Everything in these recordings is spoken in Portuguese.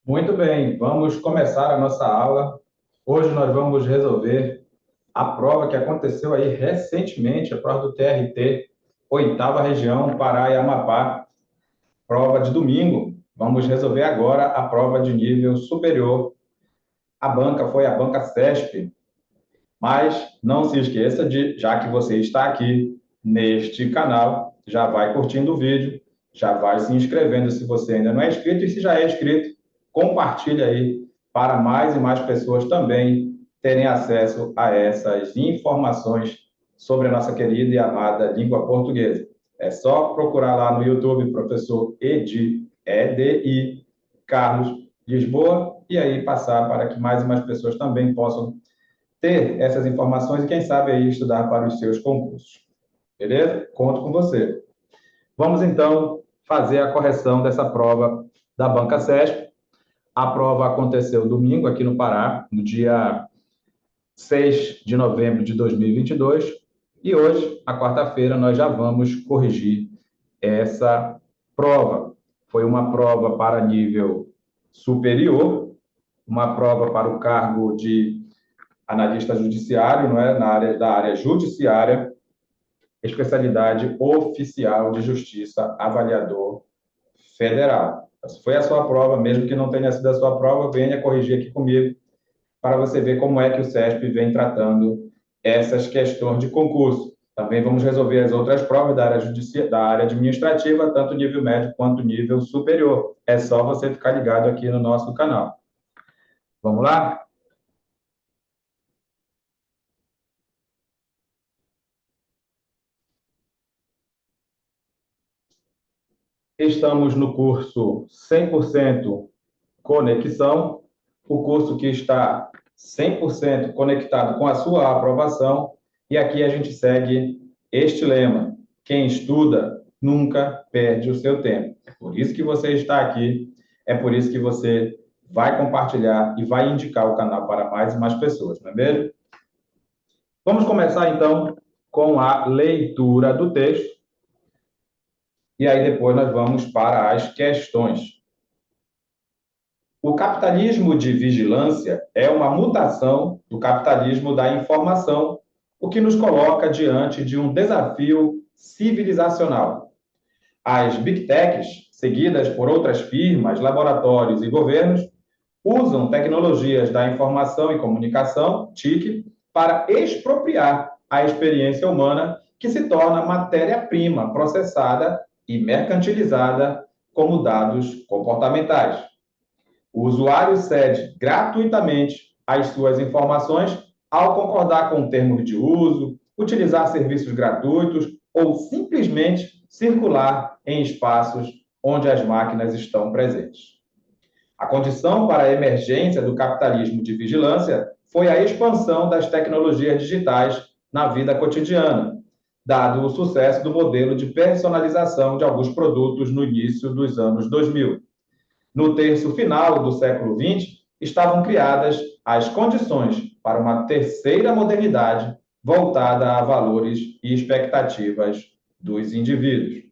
Muito bem, vamos começar a nossa aula. Hoje nós vamos resolver a prova que aconteceu aí recentemente, a prova do TRT, oitava região, Pará e Amapá, prova de domingo. Vamos resolver agora a prova de nível superior. A banca foi a banca CESP, mas não se esqueça de, já que você está aqui neste canal, já vai curtindo o vídeo, já vai se inscrevendo se você ainda não é inscrito, e se já é inscrito, compartilhe aí para mais e mais pessoas também terem acesso a essas informações sobre a nossa querida e amada língua portuguesa. É só procurar lá no YouTube, professor EDI Carlos Lisboa, e aí passar para que mais e mais pessoas também possam ter essas informações e, quem sabe, aí estudar para os seus concursos. Beleza? Conto com você. Vamos, então, fazer a correção dessa prova da Banca CESP. A prova aconteceu domingo aqui no Pará, no dia 6 de novembro de 2022, e hoje, a quarta-feira, nós já vamos corrigir essa prova. Foi uma prova para nível superior, uma prova para o cargo de analista judiciário, não é? Da área judiciária, especialidade oficial de justiça, avaliador federal. Se foi a sua prova, mesmo que não tenha sido a sua prova, venha corrigir aqui comigo para você ver como é que o CESP vem tratando essas questões de concurso. Também vamos resolver as outras provas da área administrativa, tanto nível médio quanto nível superior. É só você ficar ligado aqui no nosso canal. Vamos lá? Estamos no curso 100% Conexão, o curso que está 100% conectado com a sua aprovação, e aqui a gente segue este lema: quem estuda nunca perde o seu tempo. É por isso que você está aqui, é por isso que você vai compartilhar e vai indicar o canal para mais e mais pessoas, não é mesmo? Vamos começar então com a leitura do texto, e aí depois nós vamos para as questões. O capitalismo de vigilância é uma mutação do capitalismo da informação, o que nos coloca diante de um desafio civilizacional. As Big Techs, seguidas por outras firmas, laboratórios e governos, usam tecnologias da informação e comunicação, TIC, para expropriar a experiência humana, que se torna matéria-prima processada e mercantilizada como dados comportamentais. O usuário cede gratuitamente as suas informações ao concordar com termos de uso, utilizar serviços gratuitos ou simplesmente circular em espaços onde as máquinas estão presentes. A condição para a emergência do capitalismo de vigilância foi a expansão das tecnologias digitais na vida cotidiana, dado o sucesso do modelo de personalização de alguns produtos no início dos anos 2000. No terço final do século XX, estavam criadas as condições para uma terceira modernidade voltada a valores e expectativas dos indivíduos.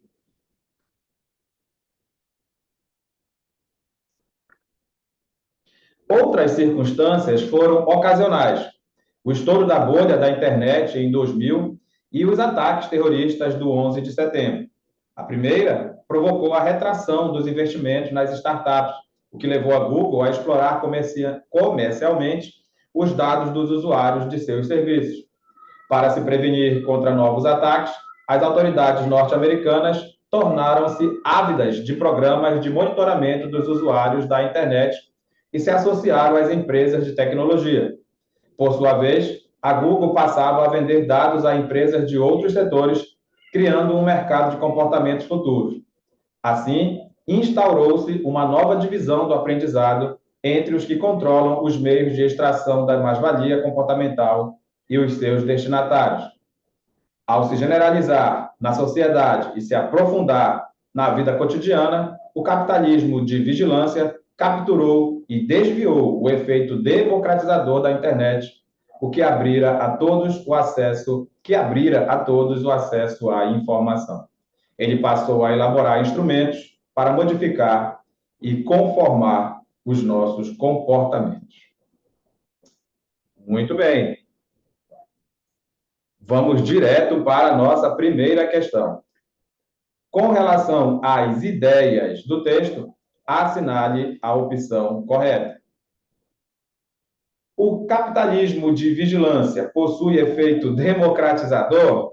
Outras circunstâncias foram ocasionais: o estouro da bolha da internet em 2000 e os ataques terroristas do 11 de setembro. A primeira provocou a retração dos investimentos nas startups, o que levou a Google a explorar comercialmente os dados dos usuários de seus serviços. Para se prevenir contra novos ataques, as autoridades norte-americanas tornaram-se ávidas de programas de monitoramento dos usuários da internet e se associaram às empresas de tecnologia. Por sua vez, a Google passava a vender dados a empresas de outros setores, criando um mercado de comportamentos futuros. Assim, instaurou-se uma nova divisão do aprendizado entre os que controlam os meios de extração da mais-valia comportamental e os seus destinatários. Ao se generalizar na sociedade e se aprofundar na vida cotidiana, o capitalismo de vigilância capturou e desviou o efeito democratizador da internet, o que abrira a todos o acesso à informação. Ele passou a elaborar instrumentos para modificar e conformar os nossos comportamentos. Muito bem. Vamos direto para a nossa primeira questão. Com relação às ideias do texto, assinale a opção correta. O capitalismo de vigilância possui efeito democratizador?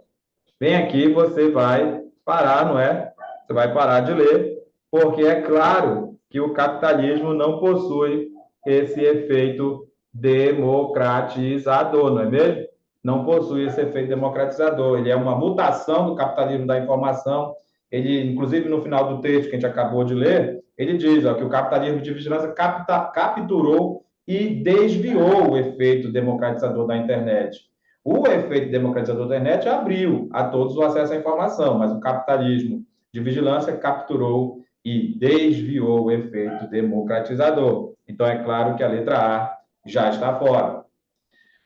Bem aqui você vai parar, não é? Você vai parar de ler, porque é claro que o capitalismo não possui esse efeito democratizador, não é mesmo? Não possui esse efeito democratizador. Ele é uma mutação do capitalismo da informação. Ele, inclusive, no final do texto que a gente acabou de ler, ele diz que o capitalismo de vigilância capturou e desviou o efeito democratizador da internet. O efeito democratizador da internet abriu a todos o acesso à informação, mas o capitalismo de vigilância capturou e desviou o efeito democratizador. Então, é claro que a letra A já está fora.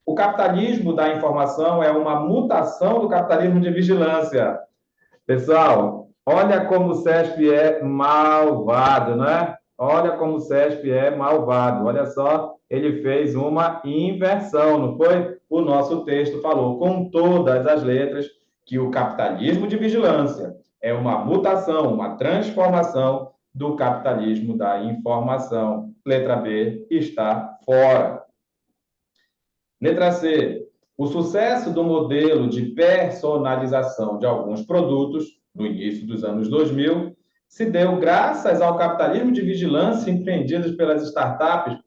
O capitalismo da informação é uma mutação do capitalismo de vigilância. Pessoal, olha como o CESP é malvado, né? Olha como o CESP é malvado. Olha só, ele fez uma inversão, não foi? O nosso texto falou com todas as letras que o capitalismo de vigilância é uma mutação, uma transformação do capitalismo da informação. Letra B está fora. Letra C. O sucesso do modelo de personalização de alguns produtos, no início dos anos 2000, se deu graças ao capitalismo de vigilância empreendido pelas startups.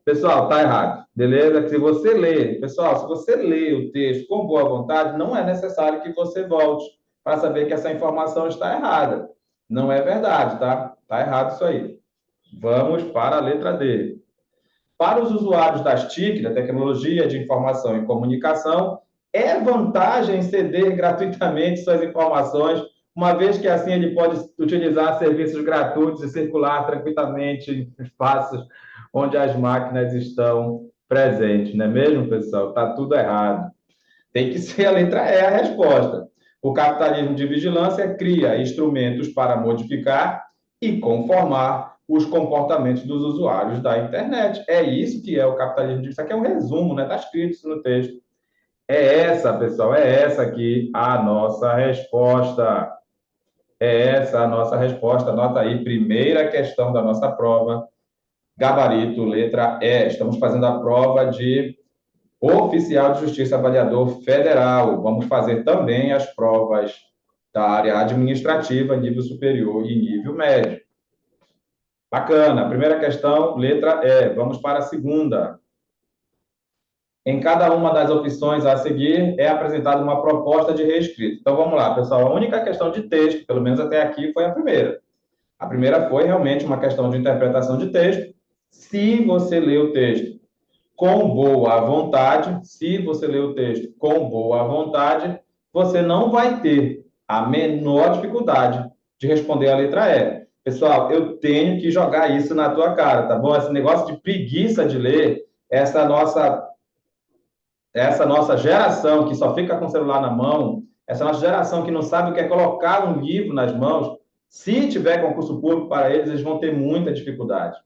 Pessoal, está errado, beleza? Se você lê, pessoal, se você lê o texto com boa vontade, não é necessário que você volte para saber que essa informação está errada. Não é verdade, tá? Está errado isso aí. Vamos para a letra D. Para os usuários das TIC, da Tecnologia de Informação e Comunicação, é vantagem ceder gratuitamente suas informações, uma vez que assim ele pode utilizar serviços gratuitos e circular tranquilamente em espaços onde as máquinas estão presentes, não é mesmo, pessoal? Está tudo errado. Tem que ser a letra E a resposta. O capitalismo de vigilância cria instrumentos para modificar e conformar os comportamentos dos usuários da internet. É isso que é o capitalismo de vigilância. Isso aqui é um resumo, né? Está escrito isso no texto. É essa, pessoal, é essa aqui a nossa resposta. É essa a nossa resposta. Anota aí, primeira questão da nossa prova. Gabarito, letra E. Estamos fazendo a prova de oficial de justiça avaliador federal. Vamos fazer também as provas da área administrativa, nível superior e nível médio. Bacana. Primeira questão, letra E. Vamos para a segunda. Em cada uma das opções a seguir é apresentada uma proposta de reescrito. Então vamos lá, pessoal. A única questão de texto, pelo menos até aqui, foi a primeira. A primeira foi realmente uma questão de interpretação de texto. Se você lê o texto com boa vontade, se você ler o texto com boa vontade, você não vai ter a menor dificuldade de responder a letra E. Pessoal, eu tenho que jogar isso na tua cara, tá bom? Esse negócio de preguiça de ler, essa nossa geração que só fica com o celular na mão, essa nossa geração que não sabe o que é colocar um livro nas mãos, se tiver concurso público para eles, eles vão ter muita dificuldade,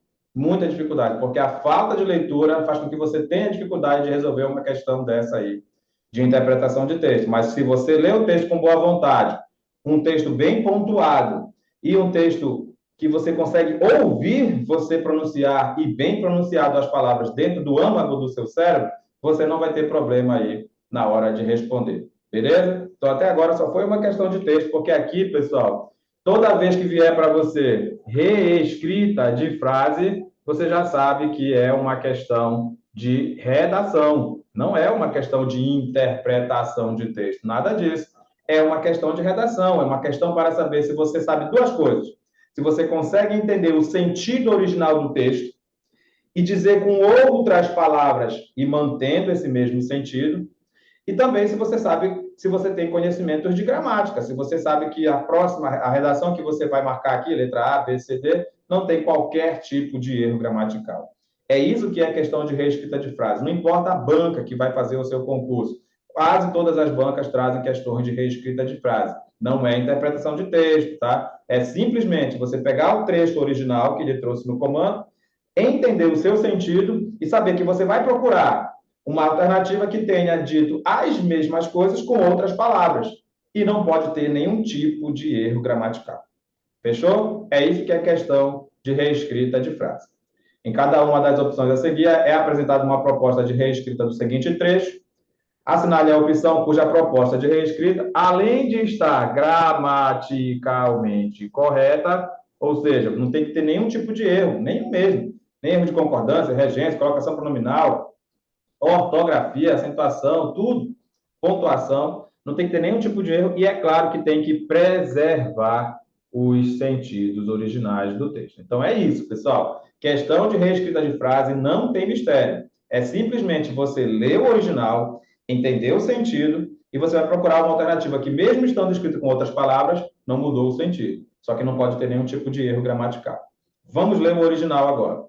porque a falta de leitura faz com que você tenha dificuldade de resolver uma questão dessa aí, de interpretação de texto. Mas se você lê o texto com boa vontade, um texto bem pontuado e um texto que você consegue ouvir você pronunciar e bem pronunciado as palavras dentro do âmago do seu cérebro, você não vai ter problema aí na hora de responder, beleza? Então, até agora só foi uma questão de texto, porque aqui, pessoal, toda vez que vier para você reescrita de frase, você já sabe que é uma questão de redação, não é uma questão de interpretação de texto, nada disso. É uma questão de redação, é uma questão para saber se você sabe duas coisas. Se você consegue entender o sentido original do texto e dizer com outras palavras e mantendo esse mesmo sentido, e também se você sabe, se você tem conhecimentos de gramática, se você sabe que a redação que você vai marcar aqui, letra A, B, C, D, não tem qualquer tipo de erro gramatical. É isso que é questão de reescrita de frase. Não importa a banca que vai fazer o seu concurso. Quase todas as bancas trazem questões de reescrita de frase. Não é interpretação de texto, tá? É simplesmente você pegar o texto original que ele trouxe no comando, entender o seu sentido e saber que você vai procurar uma alternativa que tenha dito as mesmas coisas com outras palavras. E não pode ter nenhum tipo de erro gramatical. Fechou? É isso que é questão de reescrita de frase. Em cada uma das opções a seguir, é apresentada uma proposta de reescrita do seguinte trecho. Assinale a opção cuja proposta de reescrita, além de estar gramaticalmente correta, ou seja, não tem que ter nenhum tipo de erro, nenhum mesmo. Nem erro de concordância, regência, colocação pronominal, ortografia, acentuação, tudo, pontuação, não tem que ter nenhum tipo de erro, e é claro que tem que preservar os sentidos originais do texto. Então é isso, pessoal. Questão de reescrita de frase não tem mistério. É simplesmente você ler o original, entender o sentido, e você vai procurar uma alternativa que, mesmo estando escrita com outras palavras, não mudou o sentido. Só que não pode ter nenhum tipo de erro gramatical. Vamos ler o original agora.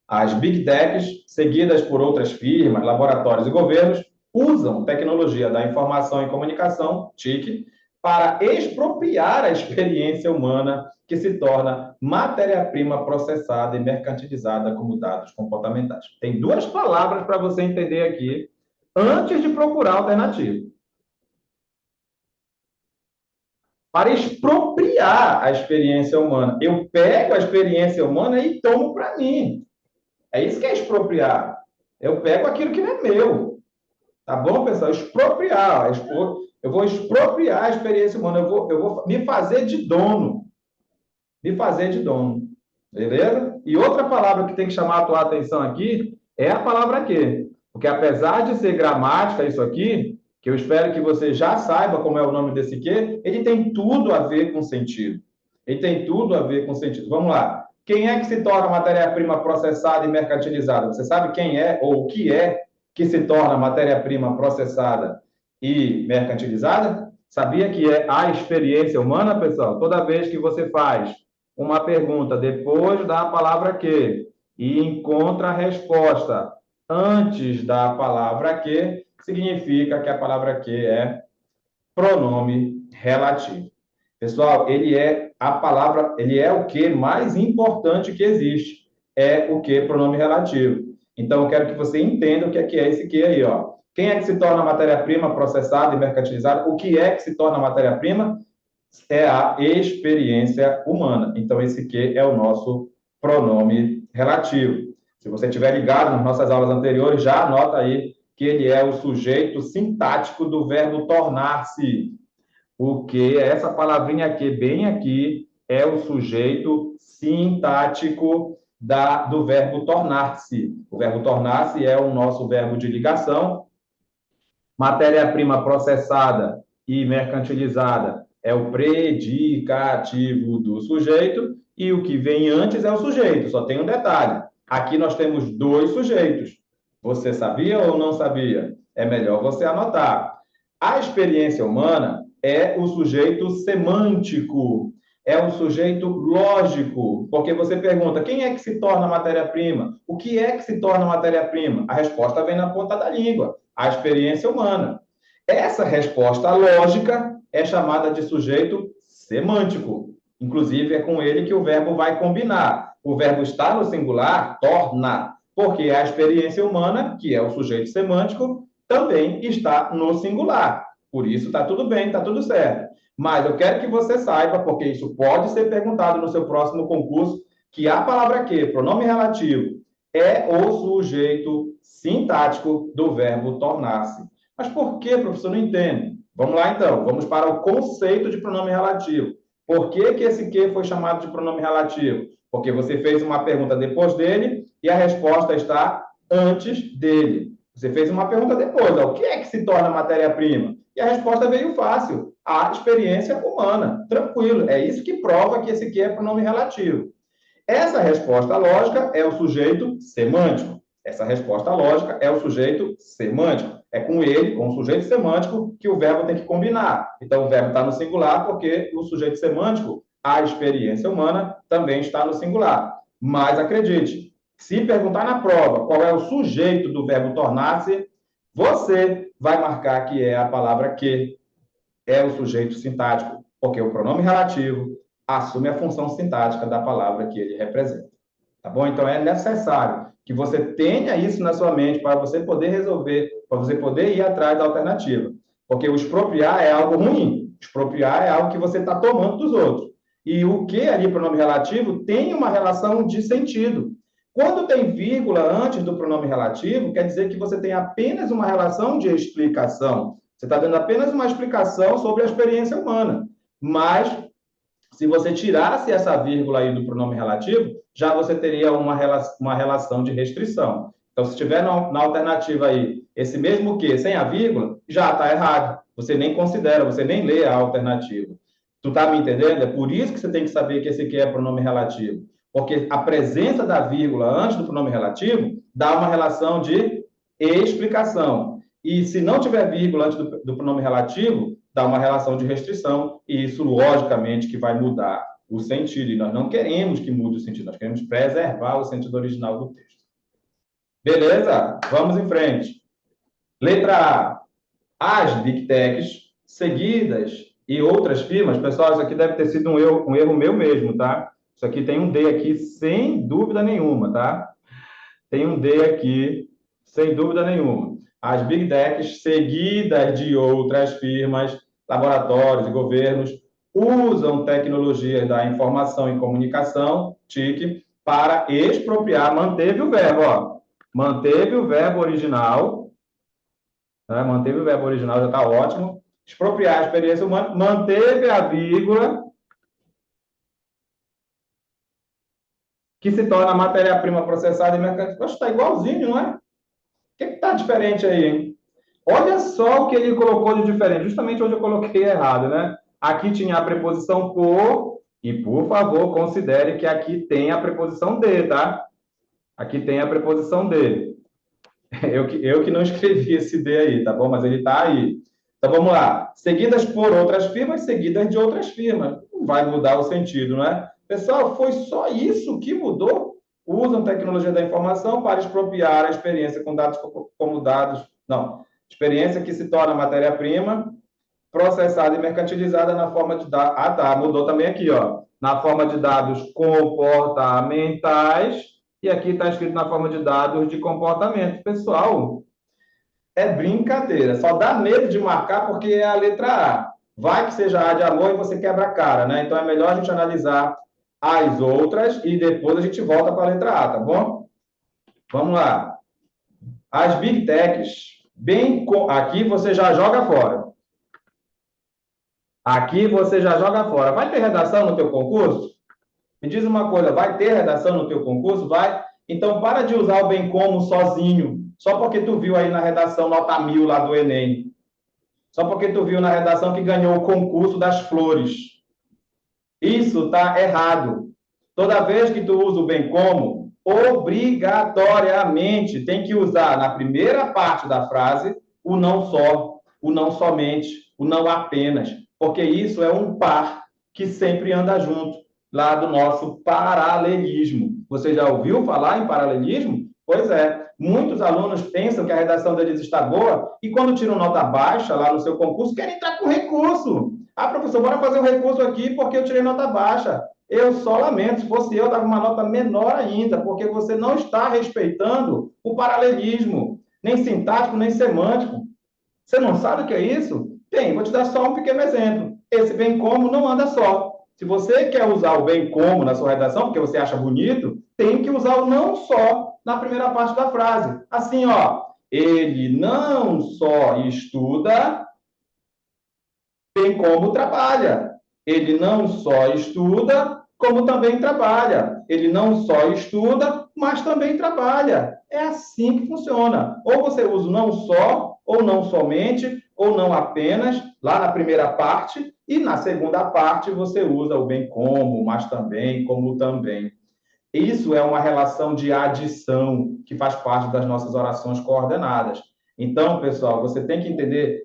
As Big Techs, seguidas por outras firmas, laboratórios e governos, usam tecnologia da informação e comunicação, TIC, para expropriar a experiência humana que se torna matéria-prima processada e mercantilizada como dados comportamentais. Tem duas palavras para você entender aqui antes de procurar a alternativa. Para expropriar a experiência humana. Eu pego a experiência humana e tomo para mim. É isso que é expropriar. Eu pego aquilo que não é meu. Tá bom, pessoal? Expropriar. Eu vou expropriar a experiência humana. Eu vou me fazer de dono. Me fazer de dono. Beleza? E outra palavra que tem que chamar a tua atenção aqui é a palavra que. Porque apesar de ser gramática isso aqui, que eu espero que você já saiba como é o nome desse que, ele tem tudo a ver com sentido. Ele tem tudo a ver com sentido. Vamos lá. Quem é que se torna matéria-prima processada e mercantilizada? Você sabe quem é ou o que é que se torna matéria-prima processada e mercantilizada? Sabia que é a experiência humana, pessoal? Toda vez que você faz uma pergunta depois da palavra que e encontra a resposta antes da palavra que, significa que a palavra que é pronome relativo. Pessoal, ele é a palavra, ele é o que mais importante que existe. É o que pronome relativo. Então, eu quero que você entenda o que é esse que aí, ó. Quem é que se torna matéria-prima processada e mercantilizada? O que é que se torna matéria-prima? É a experiência humana. Então, esse que é o nosso pronome relativo. Se você estiver ligado nas nossas aulas anteriores, já anota aí que ele é o sujeito sintático do verbo tornar-se. O que, essa palavrinha aqui, bem aqui, é o sujeito sintático do verbo tornar-se. O verbo tornar-se é o nosso verbo de ligação. Matéria-prima processada e mercantilizada é o predicativo do sujeito, e o que vem antes é o sujeito. Só tem um detalhe. Aqui nós temos dois sujeitos. Você sabia ou não sabia? É melhor você anotar. A experiência humana é o sujeito semântico, é o sujeito lógico, porque você pergunta, quem é que se torna matéria-prima? O que é que se torna matéria-prima? A resposta vem na ponta da língua, a experiência humana. Essa resposta lógica é chamada de sujeito semântico. Inclusive, é com ele que o verbo vai combinar. O verbo está no singular, torna, porque a experiência humana, que é o sujeito semântico, também está no singular. Por isso, está tudo bem, está tudo certo. Mas eu quero que você saiba, porque isso pode ser perguntado no seu próximo concurso, que a palavra que, pronome relativo, é o sujeito sintático do verbo tornar-se. Mas por que, professor? Não entende. Vamos lá, então. Vamos para o conceito de pronome relativo. Por que esse que foi chamado de pronome relativo? Porque você fez uma pergunta depois dele e a resposta está antes dele. Você fez uma pergunta depois, ó, o que é que se torna matéria-prima? E a resposta veio fácil, a experiência humana. Tranquilo, é isso que prova que esse que é pronome relativo. Essa resposta lógica é o sujeito semântico. Essa resposta lógica é o sujeito semântico. É com ele, com o sujeito semântico, que o verbo tem que combinar. Então, o verbo está no singular porque o sujeito semântico, a experiência humana, também está no singular. Mas acredite, se perguntar na prova qual é o sujeito do verbo tornar-se, você vai marcar que é a palavra que é o sujeito sintático, porque o pronome relativo assume a função sintática da palavra que ele representa. tá bom? Então, é necessário que você tenha isso na sua mente para você poder resolver, para você poder ir atrás da alternativa. Porque o expropriar é algo ruim. Expropriar é algo que você está tomando dos outros. E o que ali, pronome relativo, tem uma relação de sentido. Quando tem vírgula antes do pronome relativo, quer dizer que você tem apenas uma relação de explicação. Você está dando apenas uma explicação sobre a experiência humana. Mas, se você tirasse essa vírgula aí do pronome relativo, já você teria uma relação de restrição. Então, se tiver na alternativa aí esse mesmo que sem a vírgula, já está errado. Você nem considera, você nem lê a alternativa. Tu tá me entendendo? É por isso que você tem que saber que esse aqui é pronome relativo. Porque a presença da vírgula antes do pronome relativo dá uma relação de explicação. E se não tiver vírgula antes do pronome relativo, dá uma relação de restrição. E isso, logicamente, que vai mudar o sentido. E nós não queremos que mude o sentido, nós queremos preservar o sentido original do texto. Beleza? Vamos em frente. Letra A. As Big Techs, seguidas e outras firmas, pessoal, isso aqui deve ter sido um erro meu mesmo, tá? Isso aqui tem um D aqui, sem dúvida nenhuma, tá? Tem um D aqui, sem dúvida nenhuma. As Big Techs, seguidas de outras firmas, laboratórios e governos, usam tecnologias da informação e comunicação, TIC, para expropriar, manteve o verbo, ó. Manteve o verbo original, né? Manteve o verbo original, já está ótimo. Expropriar a experiência humana, manteve a vírgula, que se torna matéria-prima processada e mercantil. Poxa, está igualzinho, não é? O que está diferente aí, hein? Olha só o que ele colocou de diferente, justamente onde eu coloquei errado, né? Aqui tinha a preposição por, e por favor, considere que aqui tem a preposição de, tá? Aqui tem a preposição de. Eu que não escrevi esse D aí, tá bom? Mas ele está aí. Então vamos lá. Seguidas por outras firmas, seguidas de outras firmas. Não vai mudar o sentido, não é? Pessoal, foi só isso que mudou? Usam tecnologia da informação para expropriar a experiência com dados como dados. Não. Experiência que se torna matéria-prima, processada e mercantilizada na forma de dados. Ah, tá. Mudou também aqui, ó. Na forma de dados comportamentais. E aqui está escrito na forma de dados de comportamento. Pessoal, é brincadeira. Só dá medo de marcar porque é a letra A. Vai que seja A de amor e você quebra a cara, né? Então é melhor a gente analisar as outras e depois a gente volta para a letra A, tá bom? Vamos lá. As Big Techs, aqui você já joga fora. Aqui você já joga fora. Vai ter redação no teu concurso? Me diz uma coisa, vai ter redação no teu concurso? Vai? Então, para de usar o bem como sozinho, só porque tu viu aí na redação nota 1000 lá do Enem. Só porque tu viu na redação que ganhou o concurso das flores. Isso está errado. Toda vez que tu usa o bem como, obrigatoriamente tem que usar na primeira parte da frase o não só, o não somente, o não apenas, porque isso é um par que sempre anda junto, lá do nosso paralelismo. Você já ouviu falar em paralelismo? Pois é, muitos alunos pensam que a redação deles está boa e quando tiram nota baixa lá no seu concurso, querem entrar com recurso. Ah, professor, bora fazer um recurso aqui porque eu tirei nota baixa. Eu só lamento, se fosse eu, dava uma nota menor ainda, porque você não está respeitando o paralelismo, nem sintático, nem semântico. Você não sabe o que é isso? Tem, vou te dar só um pequeno exemplo. Esse bem como não anda só. Se você quer usar o bem como na sua redação, porque você acha bonito, tem que usar o não só na primeira parte da frase. Assim, ó, ele não só estuda, bem como trabalha. Ele não só estuda, como também trabalha. Ele não só estuda, mas também trabalha. É assim que funciona. Ou você usa o não só, ou não somente, ou não apenas, lá na primeira parte, e na segunda parte você usa o bem como, mas também, como também. Isso é uma relação de adição que faz parte das nossas orações coordenadas. Então, pessoal, você tem que entender,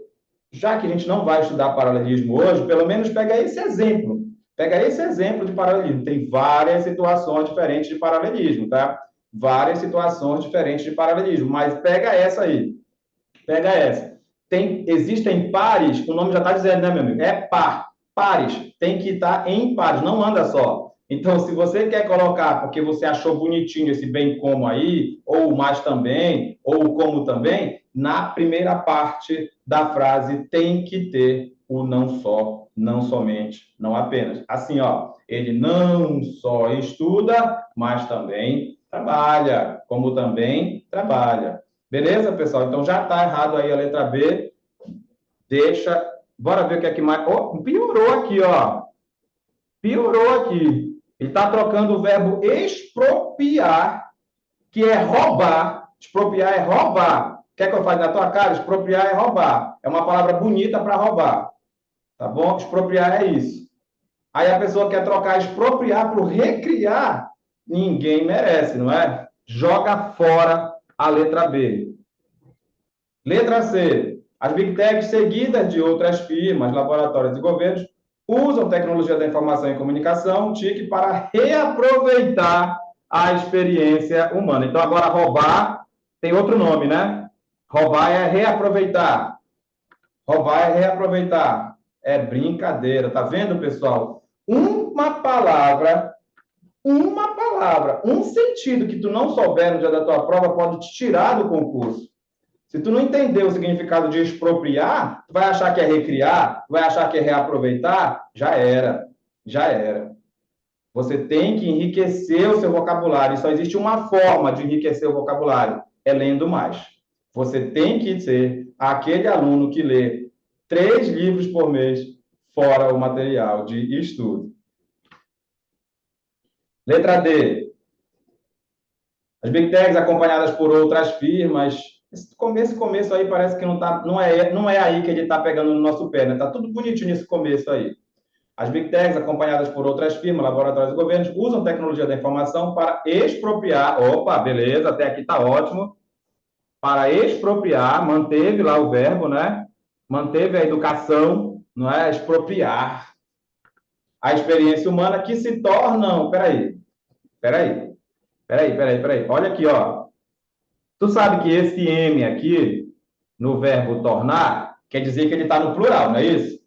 já que a gente não vai estudar paralelismo hoje, pelo menos pega esse exemplo. Pega esse exemplo de paralelismo. Tem várias situações diferentes de paralelismo, tá? Várias situações diferentes de paralelismo, mas pega essa aí. Pega essa. Existem pares, o nome já está dizendo, né, meu amigo? É par. Pares. Tem que estar em pares, não anda só. Então, se você quer colocar, porque você achou bonitinho esse bem como aí, ou mais também, ou como também, na primeira parte da frase tem que ter o não só, não somente, não apenas. Assim, ó, ele não só estuda, mas também trabalha, como também trabalha. Beleza, pessoal? Então já está errado aí a letra B. Deixa. Bora ver o que é que mais. Oh, piorou aqui, ó. Piorou aqui. Ele está trocando o verbo expropriar, que é roubar. Expropriar é roubar. Quer que eu fale na tua cara? Expropriar é roubar. É uma palavra bonita para roubar. Tá bom? Expropriar é isso. Aí a pessoa quer trocar expropriar por recriar. Ninguém merece, não é? Joga fora a letra B. Letra C. As Big Techs, seguidas de outras firmas, laboratórios e governos, usam tecnologia da informação e comunicação, TIC, para reaproveitar a experiência humana. Então, agora, roubar tem outro nome, né? Roubar é reaproveitar. Roubar é reaproveitar. É brincadeira, tá vendo, pessoal? Uma palavra, um sentido que tu não souber no dia da tua prova pode te tirar do concurso. Se tu não entender o significado de expropriar, tu vai achar que é recriar, tu vai achar que é reaproveitar, já era, já era. Você tem que enriquecer o seu vocabulário. E só existe uma forma de enriquecer o vocabulário, é lendo mais. Você tem que ser aquele aluno que lê 3 livros por mês, fora o material de estudo. Letra D. As Big Techs acompanhadas por outras firmas. Esse começo aí parece que não é aí que ele está pegando no nosso pé, né? Tá tudo bonitinho nesse começo aí. As Big Techs, acompanhadas por outras firmas, laboratórios e governos, usam tecnologia da informação para expropriar. Opa, beleza, até aqui está ótimo. Para expropriar, manteve lá o verbo, né? Manteve a educação, não é? Expropriar a experiência humana que se tornam. Peraí. Olha aqui, ó. Tu sabe que esse M aqui, no verbo tornar, quer dizer que ele está no plural, não é isso?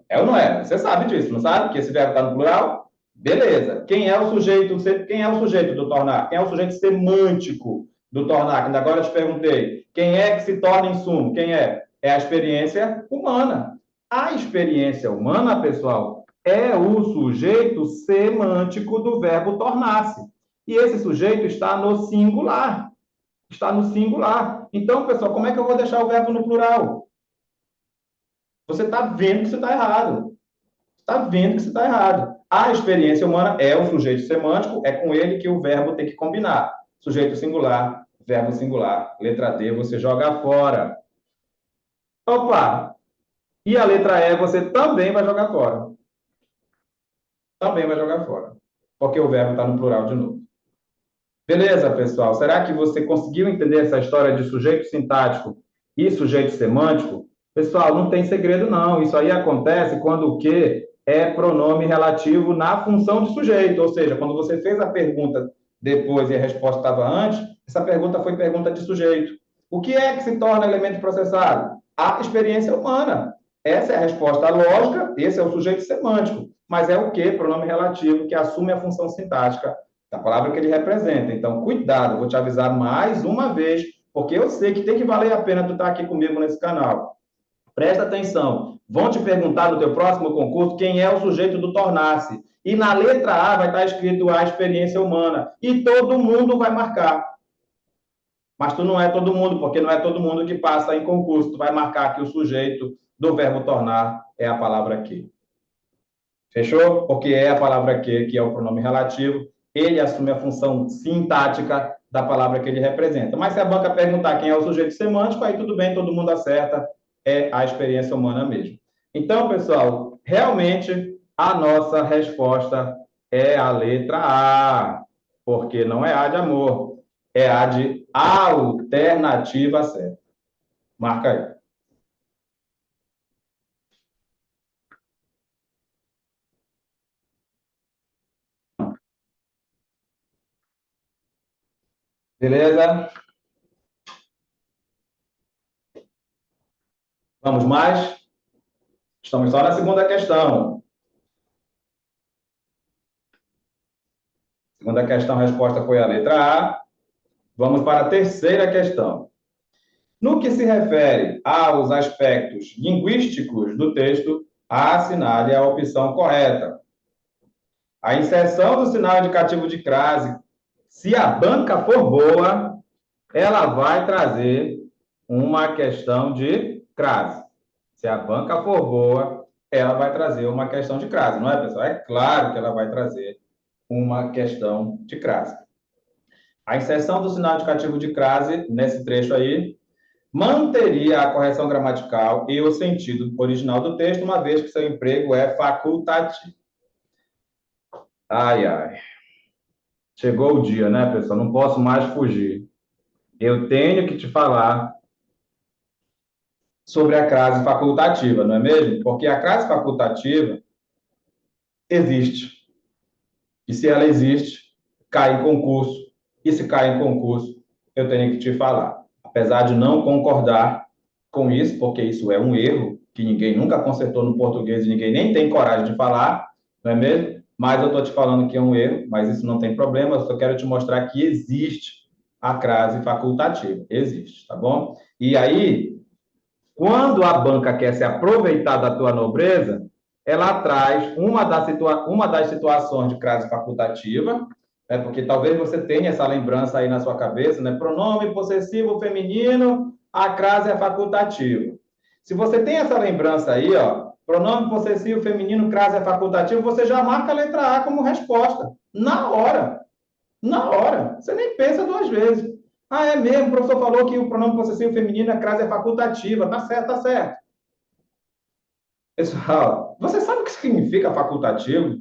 É ou não é? Você sabe disso, não sabe? Que esse verbo está no plural? Beleza. Quem é o sujeito do tornar? Quem é o sujeito semântico do tornar? Que ainda agora eu te perguntei. Quem é que se torna insumo? Quem é? É a experiência humana. A experiência humana, pessoal, é o sujeito semântico do verbo tornar-se. E esse sujeito está no singular. Está no singular. Então, pessoal, como é que eu vou deixar o verbo no plural? Você está vendo que você está errado. Está vendo que você está errado. A experiência humana é o sujeito semântico, é com ele que o verbo tem que combinar. Sujeito singular, verbo singular. Letra D, você joga fora. Opa! E a letra E você também vai jogar fora. Também vai jogar fora. Porque o verbo está no plural de novo. Beleza, pessoal? Será que você conseguiu entender essa história de sujeito sintático e sujeito semântico? Pessoal, não tem segredo, não. Isso aí acontece quando o que é pronome relativo na função de sujeito. Ou seja, quando você fez a pergunta depois e a resposta estava antes, essa pergunta foi pergunta de sujeito. O que é que se torna elemento processado? A experiência humana. Essa é a resposta lógica, esse é o sujeito semântico. Mas é o que? Pronome relativo que assume a função sintática da palavra que ele representa. Então, cuidado, vou te avisar mais uma vez, porque eu sei que tem que valer a pena tu estar aqui comigo nesse canal. Presta atenção. Vão te perguntar no teu próximo concurso quem é o sujeito do tornar-se. E na letra A vai estar escrito a experiência humana. E todo mundo vai marcar. Mas tu não é todo mundo, porque não é todo mundo que passa em concurso. Tu vai marcar que o sujeito do verbo tornar é a palavra que. Fechou? Porque é a palavra que é o pronome relativo, ele assume a função sintática da palavra que ele representa. Mas se a banca perguntar quem é o sujeito semântico, aí tudo bem, todo mundo acerta, é a experiência humana mesmo. Então, pessoal, realmente a nossa resposta é a letra A, porque não é A de amor, é A de alternativa certa. Marca aí. Beleza? Vamos mais? Estamos só na segunda questão. Segunda questão, a resposta foi a letra A. Vamos para a terceira questão. No que se refere aos aspectos linguísticos do texto, assinale a opção correta. A inserção do sinal indicativo de crase, se a banca for boa, ela vai trazer uma questão de crase. Se a banca for boa, ela vai trazer uma questão de crase, não é, pessoal? É claro que ela vai trazer uma questão de crase. A inserção do sinal indicativo de crase, nesse trecho aí, manteria a correção gramatical e o sentido original do texto, uma vez que seu emprego é facultativo. Ai, ai. Chegou o dia, né, pessoal? Não posso mais fugir. Eu tenho que te falar sobre a crase facultativa, não é mesmo? Porque a crase facultativa existe. E se ela existe, cai em concurso. E se cai em concurso, eu tenho que te falar. Apesar de não concordar com isso, porque isso é um erro que ninguém nunca consertou no português e ninguém nem tem coragem de falar, não é mesmo? Mas eu estou te falando que é um erro, mas isso não tem problema, eu só quero te mostrar que existe a crase facultativa. Existe, tá bom? E aí, quando a banca quer se aproveitar da tua nobreza, ela traz uma das situações de crase facultativa, né, porque talvez você tenha essa lembrança aí na sua cabeça, né? Pronome possessivo feminino, a crase é facultativa. Se você tem essa lembrança aí, ó, pronome possessivo feminino, crase é facultativo, você já marca a letra A como resposta. Na hora. Na hora. Você nem pensa duas vezes. Ah, é mesmo, o professor falou que o pronome possessivo feminino, a crase é facultativa. Tá certo, tá certo. Pessoal, você sabe o que significa facultativo?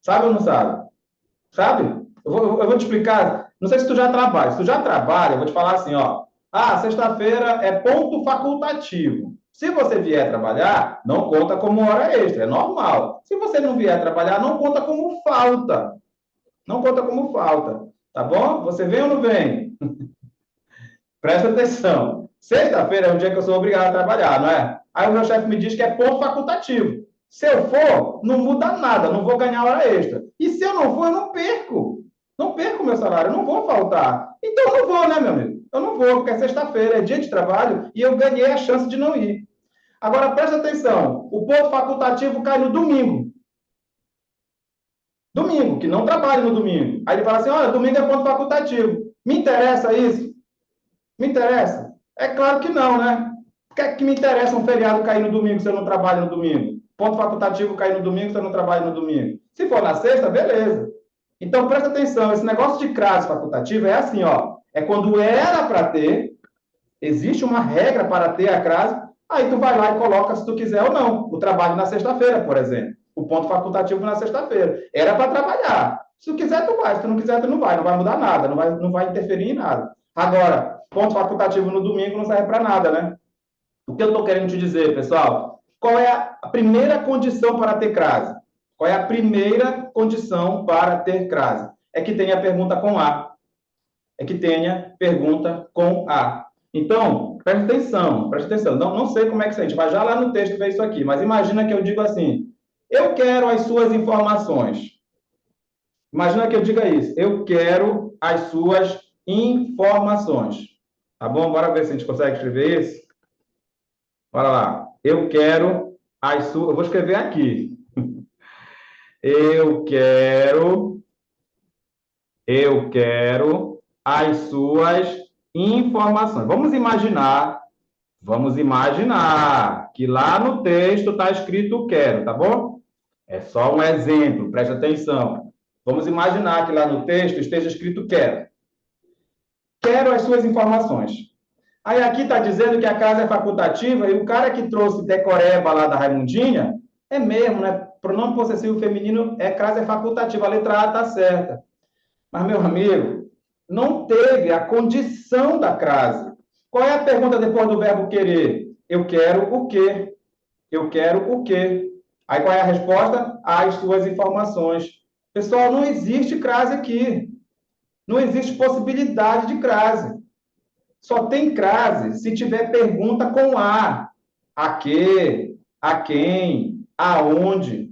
Sabe ou não sabe? Sabe? Eu vou te explicar. Não sei se tu já trabalha. Se tu já trabalha, eu vou te falar assim, ó. Ah, sexta-feira é ponto facultativo. Se você vier trabalhar, não conta como hora extra, é normal. Se você não vier trabalhar, não conta como falta. Não conta como falta. Tá bom? Você vem ou não vem? Presta atenção. Sexta-feira é um dia que eu sou obrigado a trabalhar, não é? Aí o meu chefe me diz que é ponto facultativo. Se eu for, não muda nada, não vou ganhar hora extra. E se eu não for, eu não perco. Não perco o meu salário, eu não vou faltar. Então eu não vou, né, meu amigo? Eu não vou, porque é sexta-feira, é dia de trabalho e eu ganhei a chance de não ir. Agora, presta atenção. O ponto facultativo cai no domingo. Domingo, que não trabalha no domingo. Aí ele fala assim, olha, domingo é ponto facultativo. Me interessa isso? Me interessa? É claro que não, né? O que é que me interessa um feriado cair no domingo se eu não trabalho no domingo? Ponto facultativo cair no domingo se eu não trabalho no domingo. Se for na sexta, beleza. Então, presta atenção, esse negócio de crase facultativa é assim, ó. É quando era para ter, existe uma regra para ter a crase, aí tu vai lá e coloca se tu quiser ou não. O trabalho na sexta-feira, por exemplo. O ponto facultativo na sexta-feira. Era para trabalhar. Se tu quiser, tu vai. Se tu não quiser, tu não vai. Não vai mudar nada. Não vai interferir em nada. Agora, ponto facultativo no domingo não serve para nada, né? O que eu estou querendo te dizer, pessoal? Qual é a primeira condição para ter crase? Qual é a primeira condição para ter crase? É que tenha pergunta com A. É que tenha pergunta com A. Então, preste atenção, preste atenção. Não sei como é que a gente vai já lá no texto ver isso aqui, mas imagina que eu digo assim: eu quero as suas informações. Imagina que eu diga isso: eu quero as suas informações. Tá bom? Bora ver se a gente consegue escrever isso. Bora lá. Eu quero as suas. Eu vou escrever aqui. Eu quero as suas informações. Vamos imaginar que lá no texto está escrito quero, tá bom? É só um exemplo, preste atenção. Vamos imaginar que lá no texto esteja escrito quero. Quero as suas informações. Aí aqui está dizendo que a casa é facultativa e o cara que trouxe decoreba lá da Raimundinha é mesmo, né? Pronome possessivo feminino é crase é facultativa. A letra A está certa. Mas, meu amigo, não teve a condição da crase. Qual é a pergunta depois do verbo querer? Eu quero o quê? Eu quero o quê? Aí qual é a resposta? As suas informações. Pessoal, não existe crase aqui. Não existe possibilidade de crase. Só tem crase se tiver pergunta com A. A quê? A quem? Aonde?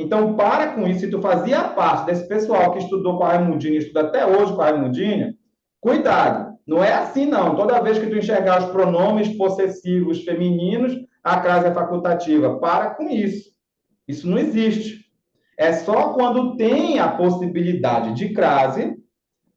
Então, para com isso. Se tu fazia parte desse pessoal que estudou com a Raimundinha, estuda até hoje com a Raimundinha, cuidado. Não é assim, não. Toda vez que tu enxergar os pronomes possessivos femininos, a crase é facultativa. Para com isso. Isso não existe. É só quando tem a possibilidade de crase,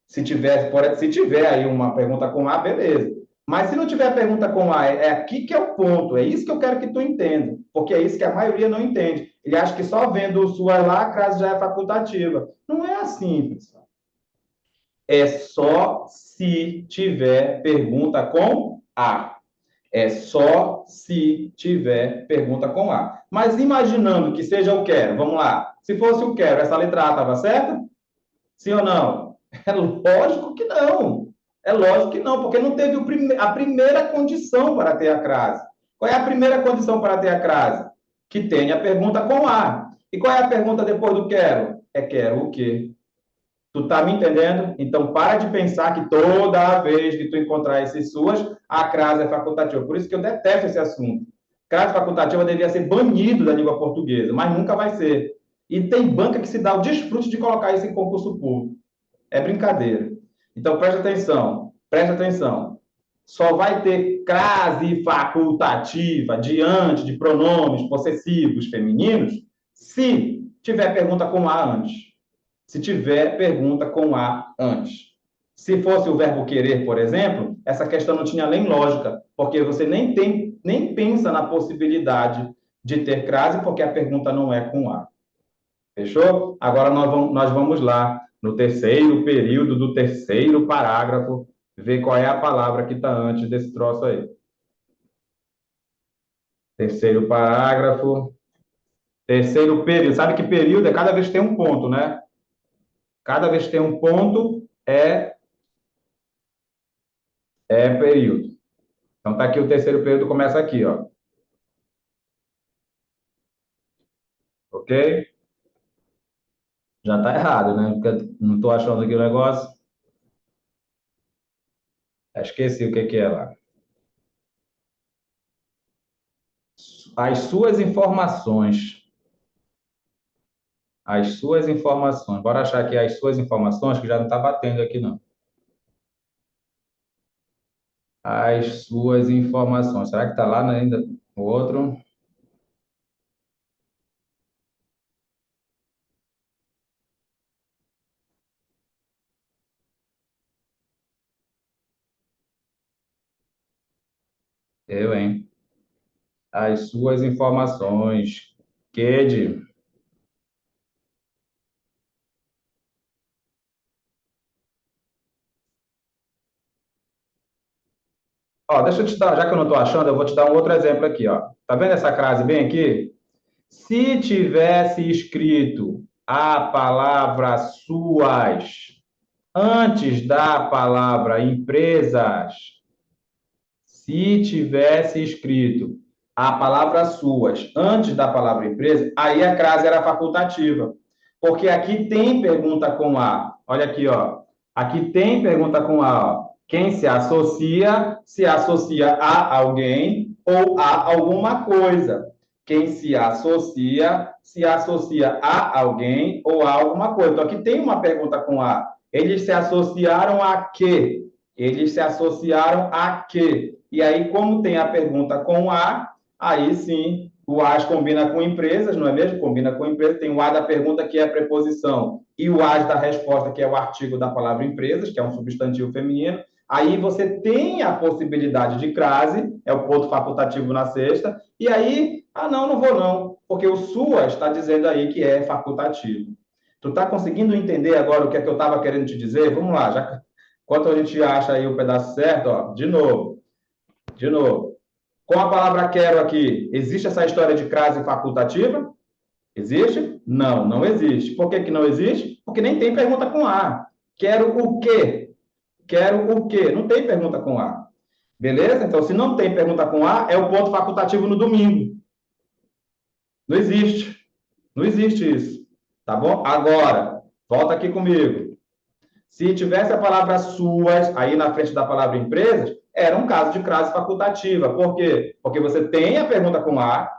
se tiver aí uma pergunta com A, beleza. Mas se não tiver pergunta com A, é aqui que é o ponto. É isso que eu quero que tu entenda. Porque é isso que a maioria não entende. Ele acha que só vendo o suas lá, a crase já é facultativa. Não é assim, pessoal. É só se tiver pergunta com A. É só se tiver pergunta com A. Mas imaginando que seja o quero, vamos lá. Se fosse o quero, essa letra A estava certa? Sim ou não? É lógico que não. É lógico que não, porque não teve a primeira condição para ter a crase. Qual é a primeira condição para ter a crase? Que tenha a pergunta com A. E qual é a pergunta depois do quero? É quero o quê? Tu tá me entendendo? Então, para de pensar que toda vez que tu encontrar esses suas, a crase é facultativa. Por isso que eu detesto esse assunto. Crase facultativa deveria ser banido da língua portuguesa, mas nunca vai ser. E tem banca que se dá o desfrute de colocar isso em concurso público. É brincadeira. Então, presta atenção. Presta atenção. Só vai ter crase facultativa diante de pronomes possessivos femininos se tiver pergunta com A antes. Se tiver pergunta com A antes. Se fosse o verbo querer, por exemplo, essa questão não tinha nem lógica, porque você nem pensa na possibilidade de ter crase, porque a pergunta não é com A. Fechou? Agora nós vamos lá, no terceiro período do terceiro parágrafo, ver qual é a palavra que está antes desse troço aí. Terceiro parágrafo, terceiro período. Sabe que período é cada vez que tem um ponto, né? Cada vez que tem um ponto é período. Então, tá aqui o terceiro período, começa aqui, ó. Ok? Já tá errado, né? Porque não tô achando aqui o negócio. Esqueci o que é lá. As suas informações. As suas informações. Bora achar aqui as suas informações, que já não tá batendo aqui, não. As suas informações. Será que tá lá ainda o outro? Eu, hein? As suas informações. Kede. Ó, deixa eu te dar, já que eu não estou achando, eu vou te dar um outro exemplo aqui, ó. Tá vendo essa crase bem aqui? Se tivesse escrito a palavra suas antes da palavra empresas, se tivesse escrito a palavra suas antes da palavra empresa, aí a crase era facultativa. Porque aqui tem pergunta com A. Olha aqui, ó. Aqui tem pergunta com A, ó. Quem se associa a alguém ou a alguma coisa. Quem se associa a alguém ou a alguma coisa. Então, aqui tem uma pergunta com A. Eles se associaram a quê? Eles se associaram a quê? E aí, como tem a pergunta com A, aí sim, o AS combina com empresas, não é mesmo? Combina com empresa, tem o A da pergunta, que é a preposição, e o AS da resposta, que é o artigo da palavra empresas, que é um substantivo feminino. Aí você tem a possibilidade de crase, é o ponto facultativo na sexta, e aí, não, não vou não, porque o SUAS está dizendo aí que é facultativo. Tu está conseguindo entender agora o que é que eu estava querendo te dizer? Vamos lá, já enquanto a gente acha aí o pedaço certo, ó, de novo. Com a palavra quero aqui, existe essa história de crase facultativa? Existe? Não, não existe. Por que que não existe? Porque nem tem pergunta com A. Quero o quê? Quero o quê? Não tem pergunta com A. Beleza? Então, se não tem pergunta com A, é o ponto facultativo no domingo. Não existe. Não existe isso. Tá bom? Agora, volta aqui comigo. Se tivesse a palavra suas aí na frente da palavra empresas, era um caso de crase facultativa. Por quê? Porque você tem a pergunta com A,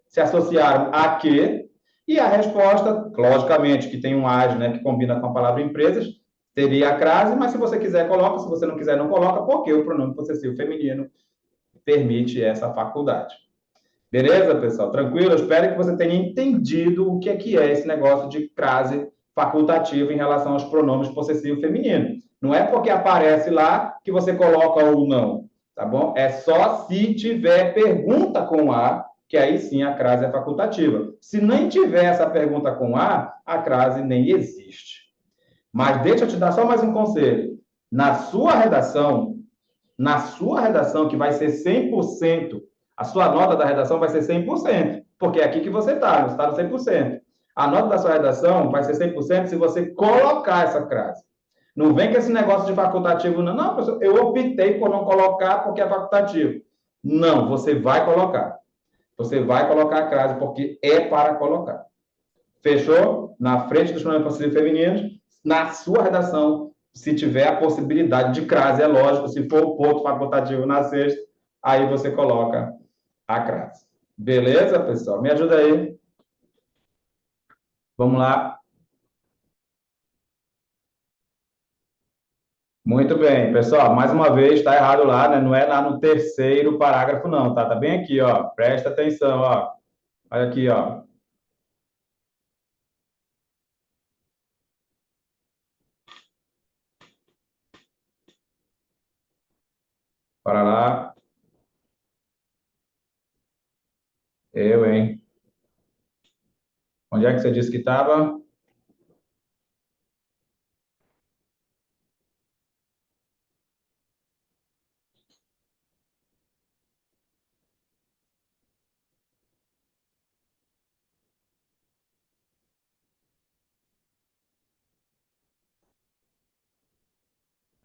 se associaram a quê, E a resposta, logicamente, que tem um AS, né, que combina com a palavra empresas, teria a crase, mas se você quiser, coloca, se você não quiser, não coloca, porque o pronome possessivo feminino permite essa faculdade. Beleza, pessoal? Tranquilo? Eu espero que você tenha entendido o que é esse negócio de crase facultativa em relação aos pronomes possessivo feminino. Não é porque aparece lá que você coloca ou não, tá bom? É só se tiver pergunta com A, que aí sim a crase é facultativa. Se nem tiver essa pergunta com a crase nem existe. Mas deixa eu te dar só mais um conselho. Na sua redação, que vai ser 100%, a sua nota da redação vai ser 100%, porque é aqui que você está no 100%. A nota da sua redação vai ser 100% se você colocar essa crase. Não vem com esse negócio de facultativo, não. Não, professor, eu optei por não colocar porque é facultativo. Não, você vai colocar. Você vai colocar a crase porque é para colocar. Fechou? Na frente dos pronomes possessivos femininos, na sua redação, se tiver a possibilidade de crase, é lógico, se for o ponto facultativo na sexta, aí você coloca a crase. Beleza, pessoal? Me ajuda aí. Vamos lá. Muito bem, pessoal. Mais uma vez, está errado lá, né? Não é lá no terceiro parágrafo, não, tá? Tá bem aqui, ó. Presta atenção, ó. Olha aqui, ó. Para lá. Eu, hein? Onde é que você disse que estava?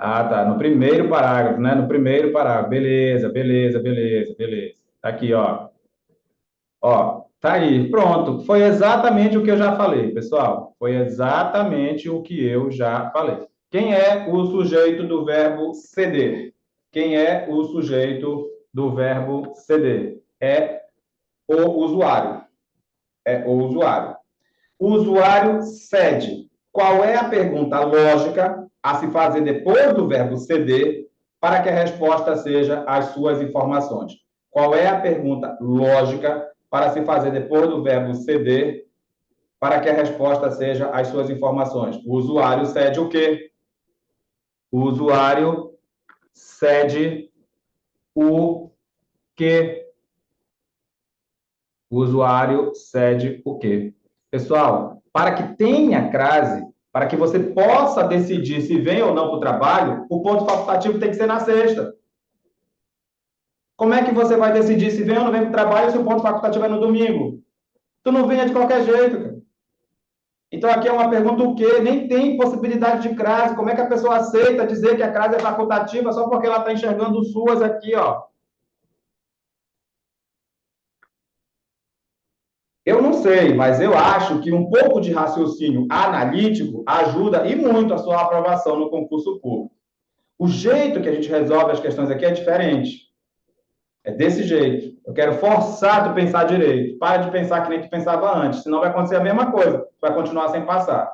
Ah, tá. No primeiro parágrafo, né? No primeiro parágrafo. Beleza, beleza, beleza, beleza. Tá aqui, ó. Ó, tá aí. Pronto. Foi exatamente o que eu já falei, pessoal. Foi exatamente o que eu já falei. Quem é o sujeito do verbo ceder? Quem é o sujeito do verbo ceder? É o usuário. É o usuário. O usuário cede. Qual é a pergunta lógica a se fazer depois do verbo ceder para que a resposta seja as suas informações? Qual é a pergunta lógica para se fazer depois do verbo ceder para que a resposta seja as suas informações? O usuário cede o quê? O usuário cede o quê? O usuário cede o quê? Pessoal, para que tenha crase, para que você possa decidir se vem ou não para o trabalho, o ponto facultativo tem que ser na sexta. Como é que você vai decidir se vem ou não vem para o trabalho se o ponto facultativo é no domingo? Tu não venha de qualquer jeito, cara. Então, aqui é uma pergunta o quê? Nem tem possibilidade de crase. Como é que a pessoa aceita dizer que a crase é facultativa só porque ela está enxergando suas aqui, ó? Eu não sei, mas eu acho que um pouco de raciocínio analítico ajuda e muito a sua aprovação no concurso público. O jeito que a gente resolve as questões aqui é diferente. É desse jeito. Eu quero forçar tu a pensar direito. Para de pensar que nem tu pensava antes, senão vai acontecer a mesma coisa. Tu vai continuar sem passar.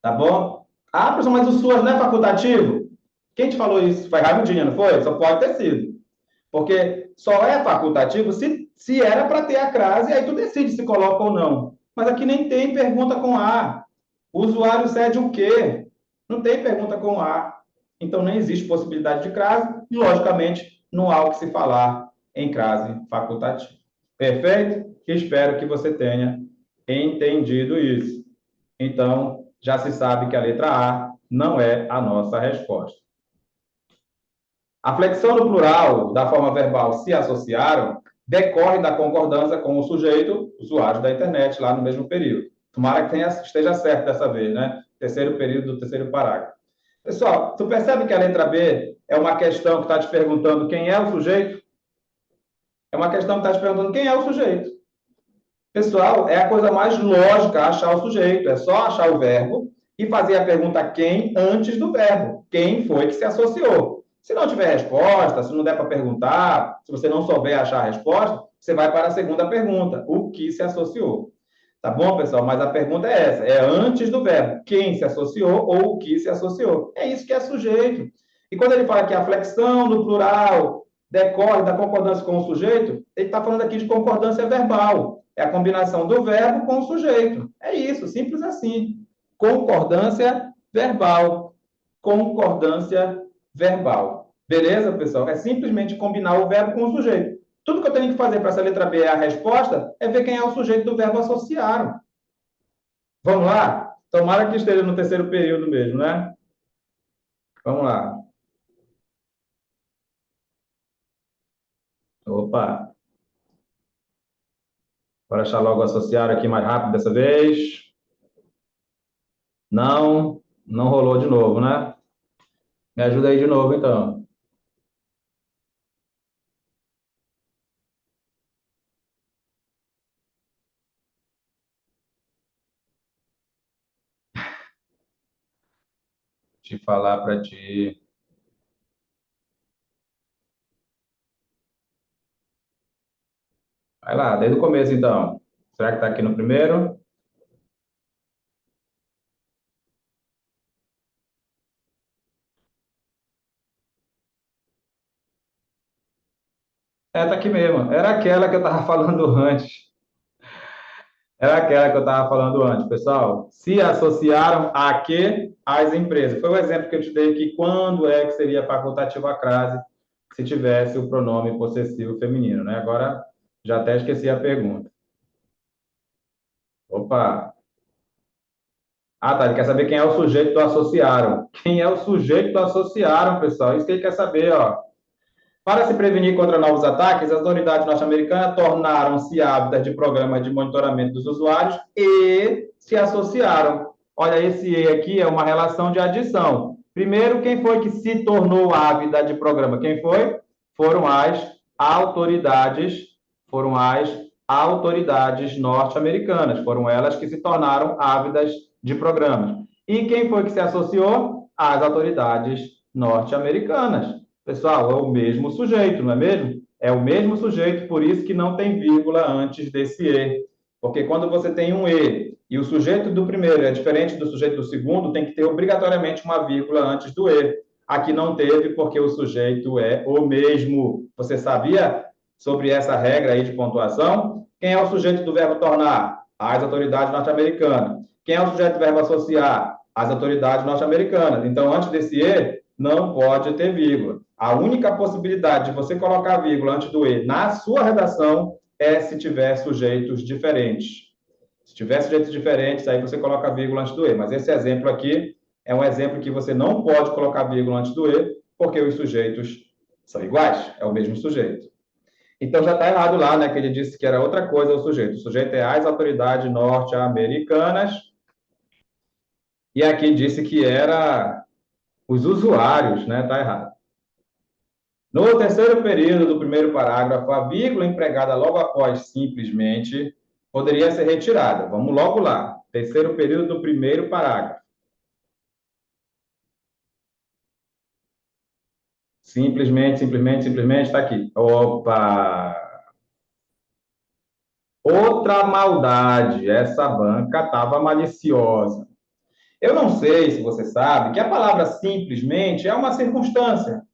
Tá bom? Ah, professor, mas o SUAS não é facultativo? Quem te falou isso? Foi Raimundinha, não foi? Só pode ter sido. Porque só é facultativo se era para ter a crase, aí tu decide se coloca ou não. Mas aqui nem tem pergunta com A. O usuário cede o quê? Não tem pergunta com A. Então, nem existe possibilidade de crase e, logicamente, não há o que se falar em crase facultativa. Perfeito? Espero que você tenha entendido isso. Então, já se sabe que a letra A não é a nossa resposta. A flexão no plural da forma verbal se associaram decorre da concordância com o sujeito, usuário da internet, lá no mesmo período. Tomara que esteja certo dessa vez, né? Terceiro período do terceiro parágrafo. Pessoal, tu percebe que a letra B é uma questão que está te perguntando quem é o sujeito? É uma questão que está te perguntando quem é o sujeito. Pessoal, é a coisa mais lógica achar o sujeito. É só achar o verbo e fazer a pergunta quem antes do verbo. Quem foi que se associou? Se não tiver resposta, se não der para perguntar, se você não souber achar a resposta, você vai para a segunda pergunta, o que se associou. Tá bom, pessoal? Mas a pergunta é essa, é antes do verbo, quem se associou ou o que se associou. É isso que é sujeito. E quando ele fala que a flexão no plural decorre da concordância com o sujeito, ele está falando aqui de concordância verbal. É a combinação do verbo com o sujeito. É isso, simples assim. Concordância verbal. Concordância verbal. Beleza, pessoal? É simplesmente combinar o verbo com o sujeito. Tudo que eu tenho que fazer para essa letra B é a resposta, é ver quem é o sujeito do verbo associar. Vamos lá? Tomara que esteja no terceiro período mesmo, né? Vamos lá. Opa! Bora achar logo o associar aqui mais rápido dessa vez. Não, não rolou de novo, né? Me ajuda aí de novo, então. Te falar para ti. Vai lá, desde o começo, então. Será que está aqui no primeiro? É, tá aqui mesmo. Era aquela que eu estava falando antes. Era aquela que eu estava falando antes, pessoal. Se associaram a quê? Às empresas. Foi o exemplo que eu te dei aqui. Quando é que seria facultativa a crase se tivesse o pronome possessivo feminino, né? Agora, já até esqueci a pergunta. Opa! Ah, tá. Ele quer saber quem é o sujeito do associaram. Quem é o sujeito do associaram, pessoal? Isso que ele quer saber, ó. Para se prevenir contra novos ataques, as autoridades norte-americanas tornaram-se ávidas de programas de monitoramento dos usuários e se associaram. Olha, esse E aqui é uma relação de adição. Primeiro, quem foi que se tornou ávida de programa? Quem foi? Foram as autoridades, foram as autoridades norte-americanas. Foram elas que se tornaram ávidas de programas. E quem foi que se associou? As autoridades norte-americanas. Pessoal, é o mesmo sujeito, não é mesmo? É o mesmo sujeito, por isso que não tem vírgula antes desse E. Porque quando você tem um E e o sujeito do primeiro é diferente do sujeito do segundo, tem que ter obrigatoriamente uma vírgula antes do E. Aqui não teve, porque o sujeito é o mesmo. Você sabia sobre essa regra aí de pontuação? Quem é o sujeito do verbo tornar? As autoridades norte-americanas. Quem é o sujeito do verbo associar? As autoridades norte-americanas. Então, antes desse E, não pode ter vírgula. A única possibilidade de você colocar vírgula antes do E na sua redação é se tiver sujeitos diferentes. Se tiver sujeitos diferentes, aí você coloca vírgula antes do E. Mas esse exemplo aqui é um exemplo que você não pode colocar vírgula antes do E, porque os sujeitos são iguais, é o mesmo sujeito. Então já está errado lá, né? Que ele disse que era outra coisa o sujeito. O sujeito é as autoridades norte-americanas. E aqui disse que era os usuários, né? Está errado. No terceiro período do primeiro parágrafo, a vírgula empregada logo após simplesmente poderia ser retirada. Vamos logo lá. Terceiro período do primeiro parágrafo. Simplesmente, simplesmente, simplesmente está aqui. Opa! Outra maldade. Essa banca estava maliciosa. Eu não sei se você sabe que a palavra simplesmente é uma circunstância.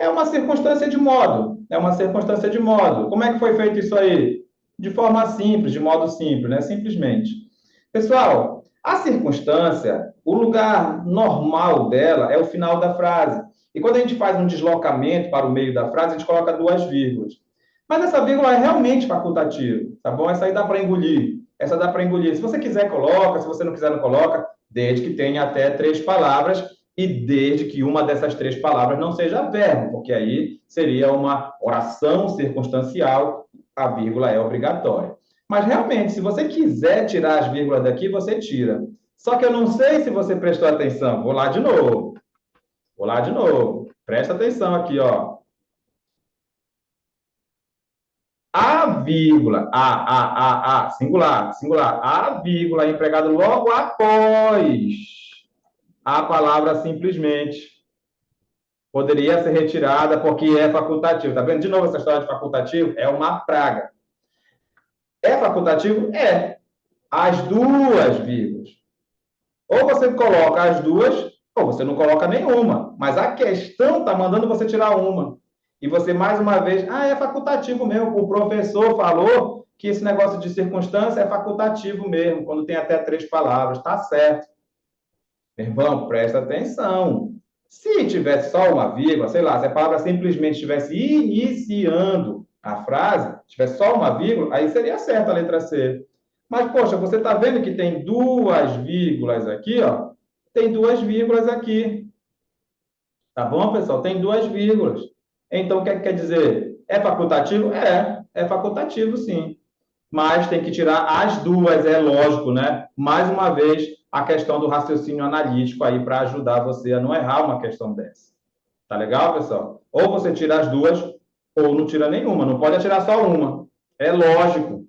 É uma circunstância de modo. É uma circunstância de modo. Como é que foi feito isso aí? De forma simples, de modo simples, né? Simplesmente. Pessoal, a circunstância, o lugar normal dela é o final da frase. E quando a gente faz um deslocamento para o meio da frase, a gente coloca duas vírgulas. Mas essa vírgula é realmente facultativa, tá bom? Essa aí dá para engolir. Essa dá para engolir. Se você quiser, coloca. Se você não quiser, não coloca. Desde que tenha até três palavras e desde que uma dessas três palavras não seja verbo, porque aí seria uma oração circunstancial, a vírgula é obrigatória. Mas realmente, se você quiser tirar as vírgulas daqui, você tira. Só que eu não sei se você prestou atenção. Vou lá de novo. Vou lá de novo. Presta atenção aqui, ó. A vírgula, singular, singular. A vírgula é empregada logo após a palavra simplesmente. Poderia ser retirada porque é facultativo. Tá vendo? De novo, essa história de facultativo é uma praga. É facultativo? É. As duas vírgulas. Ou você coloca as duas, ou você não coloca nenhuma. Mas a questão está mandando você tirar uma. E você, mais uma vez, é facultativo mesmo. O professor falou que esse negócio de circunstância é facultativo mesmo, quando tem até 3 palavras. Está certo. Irmão, presta atenção. Se tivesse só uma vírgula, sei lá, se a palavra simplesmente estivesse iniciando a frase, tivesse só uma vírgula, aí seria certa a letra C. Mas, poxa, você está vendo que tem duas vírgulas aqui, ó? Tem duas vírgulas aqui. Tá bom, pessoal? Tem duas vírgulas. Então, o que quer dizer? É facultativo? É facultativo, sim. Mas tem que tirar as duas, é lógico, né? Mais uma vez, a questão do raciocínio analítico aí para ajudar você a não errar uma questão dessa. Tá legal, pessoal? Ou você tira as duas, ou não tira nenhuma. Não pode tirar só uma. É lógico.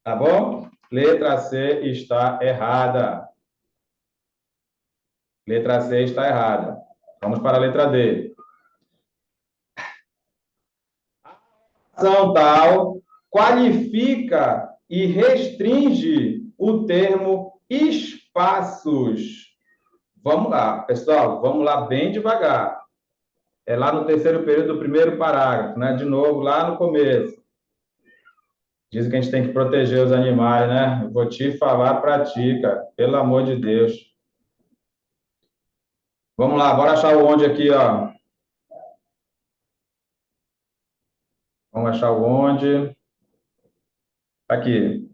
Tá bom? Letra C está errada. Letra C está errada. Vamos para a letra D. Ação tal qualifica e restringe o termo espaços. Vamos lá, pessoal, vamos lá bem devagar. É lá no terceiro período do primeiro parágrafo, né? De novo, lá no começo. Diz que a gente tem que proteger os animais, né? Eu vou te falar para ti, cara. Pelo amor de Deus. Vamos lá, bora achar o onde aqui, ó. Vamos achar o onde. Aqui.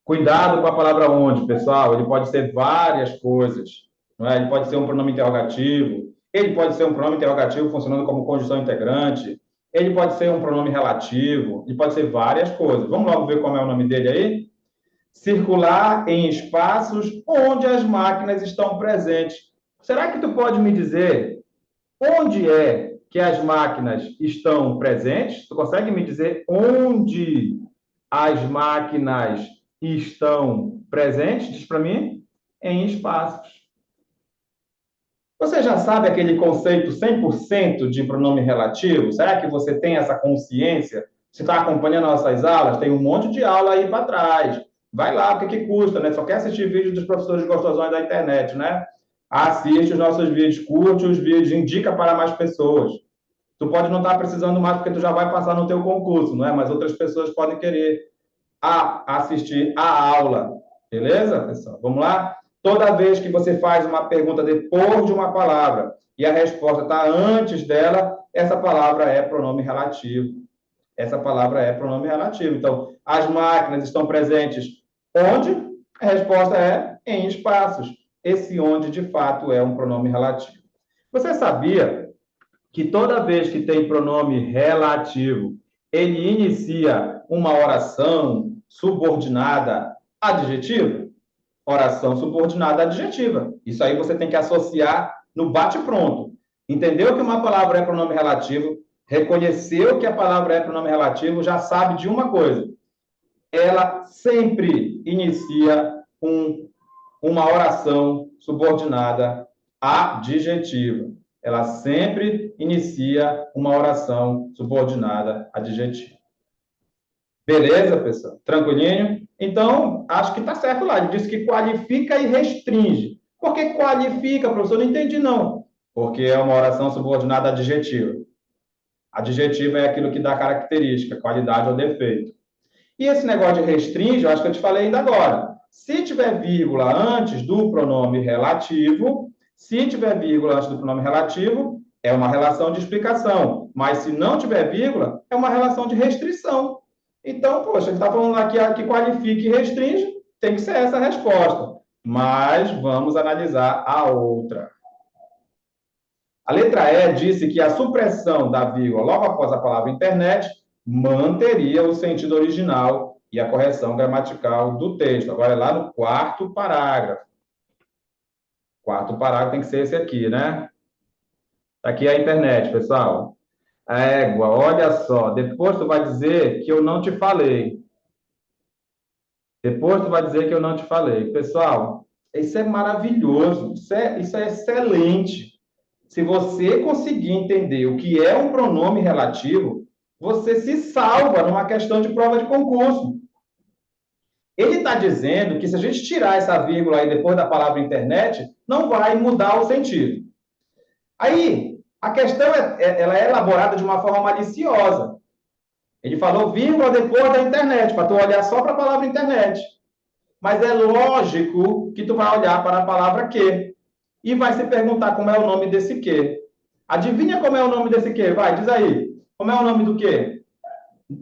Cuidado com a palavra onde, pessoal. Ele pode ser várias coisas. Não é? Ele pode ser um pronome interrogativo. Ele pode ser um pronome interrogativo funcionando como conjunção integrante. Ele pode ser um pronome relativo. Ele pode ser várias coisas. Vamos logo ver como é o nome dele aí? Circular em espaços onde as máquinas estão presentes. Será que tu pode me dizer onde é que as máquinas estão presentes? Tu consegue me dizer onde as máquinas estão presentes? Diz para mim. Em espaços. Você já sabe aquele conceito 100% de pronome relativo? Será que você tem essa consciência? Você está acompanhando nossas aulas? Tem um monte de aula aí para trás. Vai lá, o que custa, né? Só quer assistir vídeos dos professores gostosões da internet, né? Assiste os nossos vídeos, curte os vídeos, indica para mais pessoas. Tu pode não estar precisando mais porque tu já vai passar no teu concurso, não é? Mas outras pessoas podem querer assistir a aula. Beleza, pessoal? Vamos lá? Toda vez que você faz uma pergunta depois de uma palavra e a resposta está antes dela, essa palavra é pronome relativo. Essa palavra é pronome relativo. Então, as máquinas estão presentes onde? A resposta é em espaços. Esse onde, de fato, é um pronome relativo. Você sabia que toda vez que tem pronome relativo, ele inicia uma oração subordinada adjetiva? Oração subordinada adjetiva. Isso aí você tem que associar no bate-pronto. Entendeu que uma palavra é pronome relativo, reconheceu que a palavra é pronome relativo, já sabe de uma coisa. Ela sempre inicia uma oração subordinada adjetiva. Ela sempre inicia uma oração subordinada adjetiva. Beleza, pessoal? Tranquilinho? Então, acho que está certo lá. Ele disse que qualifica e restringe. Por que qualifica, professor? Não entendi, não. Porque é uma oração subordinada adjetiva. Adjetivo é aquilo que dá característica, qualidade ou defeito. E esse negócio de restringe, eu acho que eu te falei ainda agora. Se tiver vírgula antes do pronome relativo, é uma relação de explicação. Mas se não tiver vírgula, é uma relação de restrição. Então, poxa, ele está falando aqui que qualifica e restringe, tem que ser essa a resposta. Mas vamos analisar a outra. A letra E disse que a supressão da vírgula logo após a palavra internet manteria o sentido original e a correção gramatical do texto. Agora é lá no quarto parágrafo. Quarto parágrafo tem que ser esse aqui, né? Aqui é a internet, pessoal. A égua, olha só. Depois tu vai dizer que eu não te falei. Depois tu vai dizer que eu não te falei. Pessoal, isso é maravilhoso. Isso é excelente. Se você conseguir entender o que é um pronome relativo, você se salva numa questão de prova de concurso. Ele está dizendo que se a gente tirar essa vírgula aí depois da palavra internet, não vai mudar o sentido. Aí, a questão ela é elaborada de uma forma maliciosa. Ele falou vírgula depois da internet, para tu olhar só para a palavra internet. Mas é lógico que tu vai olhar para a palavra que e vai se perguntar como é o nome desse que. Adivinha como é o nome desse que? Vai, diz aí. Como é o nome do que?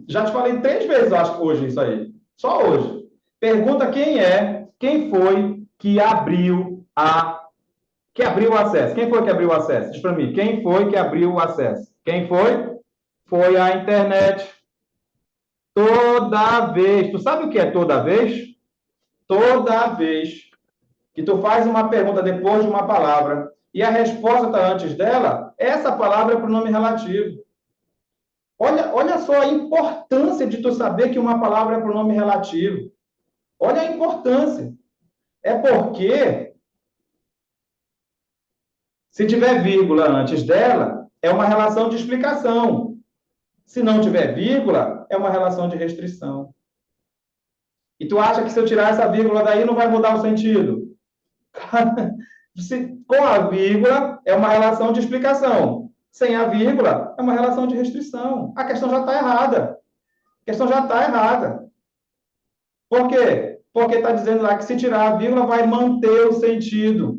Já te falei 3 vezes, eu acho, hoje isso aí. Só hoje. Pergunta quem foi que abriu o acesso. Quem foi que abriu o acesso? Diz para mim, quem foi que abriu o acesso? Quem foi? Foi a internet. Toda vez. Tu sabe o que é toda vez? Toda vez que tu faz uma pergunta depois de uma palavra e a resposta está antes dela, essa palavra é pronome relativo. Olha só a importância de tu saber que uma palavra é pronome relativo. Olha a importância. É porque, se tiver vírgula antes dela, é uma relação de explicação. Se não tiver vírgula, é uma relação de restrição. E tu acha que se eu tirar essa vírgula daí não vai mudar o sentido? Com a vírgula, é uma relação de explicação. Sem a vírgula, é uma relação de restrição. A questão já está errada. A questão já está errada. Por quê? Porque está dizendo lá que se tirar a vírgula vai manter o sentido.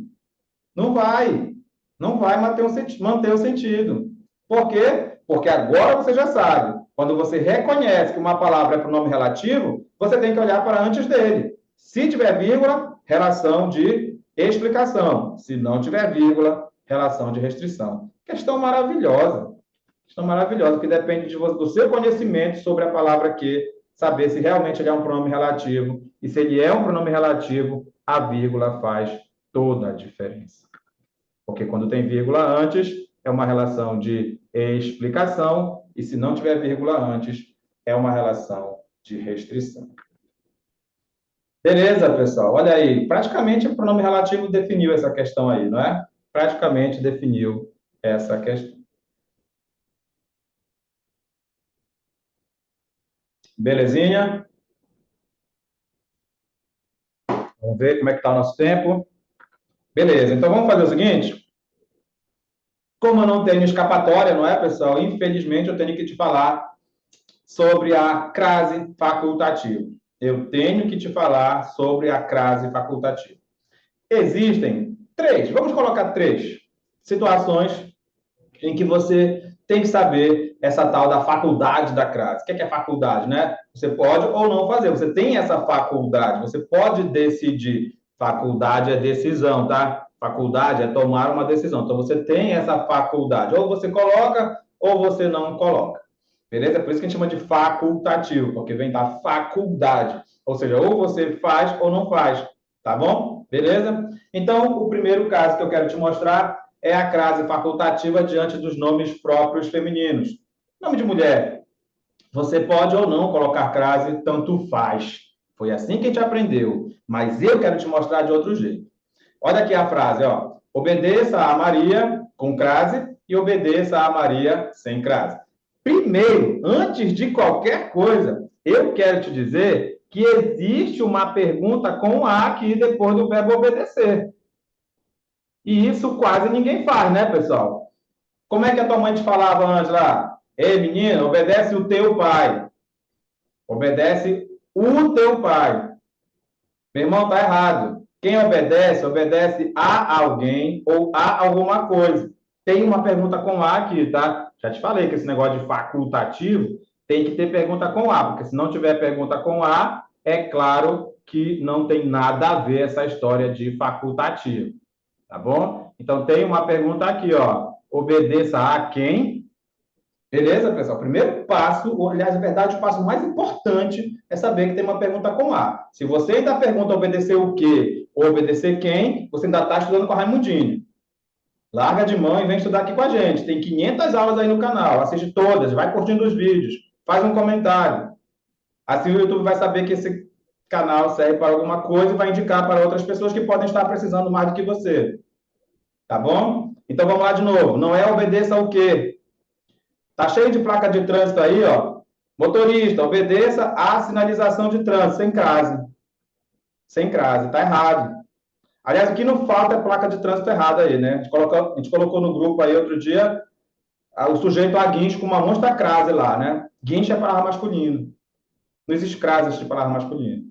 Não vai. Não vai manter o sentido. Por quê? Porque agora você já sabe. Quando você reconhece que uma palavra é pronome relativo, você tem que olhar para antes dele. Se tiver vírgula, relação de explicação. Se não tiver vírgula, relação de restrição. Questão maravilhosa. Questão maravilhosa, que depende do seu conhecimento sobre a palavra que, saber se realmente ele é um pronome relativo. E se ele é um pronome relativo, a vírgula faz toda a diferença. Porque quando tem vírgula antes, é uma relação de explicação, e se não tiver vírgula antes, é uma relação de restrição. Beleza, pessoal? Olha aí, praticamente o pronome relativo definiu essa questão aí, não é? Praticamente definiu essa questão. Belezinha? Vamos ver como é que está o nosso tempo. Beleza, então vamos fazer o seguinte. Como eu não tenho escapatória, não é, pessoal? Infelizmente, eu tenho que te falar sobre a crase facultativa. Eu tenho que te falar sobre a crase facultativa. Existem 3, vamos colocar 3 situações em que você tem que saber essa tal da faculdade da crase. O que é faculdade, né? Você pode ou não fazer, você tem essa faculdade, você pode decidir. Faculdade é decisão, tá? Faculdade é tomar uma decisão. Então, você tem essa faculdade. Ou você coloca, ou você não coloca. Beleza? Por isso que a gente chama de facultativo, porque vem da faculdade. Ou seja, ou você faz ou não faz. Tá bom? Beleza? Então, o primeiro caso que eu quero te mostrar é a crase facultativa diante dos nomes próprios femininos. Nome de mulher. Você pode ou não colocar crase, tanto faz. Foi assim que a gente aprendeu. Mas eu quero te mostrar de outro jeito. Olha aqui a frase, ó. Obedeça a Maria com crase e obedeça a Maria sem crase. Primeiro, antes de qualquer coisa, eu quero te dizer que existe uma pergunta com a aqui depois do verbo obedecer. E isso quase ninguém faz, né, pessoal? Como é que a tua mãe te falava antes lá? Ei, menina, obedece o teu pai. Obedece o teu pai. Meu irmão, tá errado. Quem obedece, obedece a alguém ou a alguma coisa. Tem uma pergunta com a aqui, tá? Já te falei que esse negócio de facultativo tem que ter pergunta com a, porque se não tiver pergunta com a, é claro que não tem nada a ver essa história de facultativo. Tá bom? Então, tem uma pergunta aqui, ó. Obedeça a quem? Beleza, pessoal? Primeiro passo, ou, aliás, na verdade, o passo mais importante é saber que tem uma pergunta com A. Se você ainda pergunta obedecer o quê ou obedecer quem, você ainda está estudando com a Raimundinho. Larga de mão e vem estudar aqui com a gente. Tem 500 aulas aí no canal. Assiste todas, vai curtindo os vídeos, faz um comentário. Assim o YouTube vai saber que esse canal serve para alguma coisa e vai indicar para outras pessoas que podem estar precisando mais do que você. Tá bom? Então vamos lá de novo. Não é obedeça o quê? Tá cheio de placa de trânsito aí, ó. Motorista, obedeça à sinalização de trânsito, sem crase. Sem crase, tá errado. Aliás, o que não falta é placa de trânsito errada aí, né? A gente colocou no grupo aí outro dia o sujeito a guincho com uma monstra crase lá, né? Guincho é palavra masculino. Não existe crase de palavra masculino.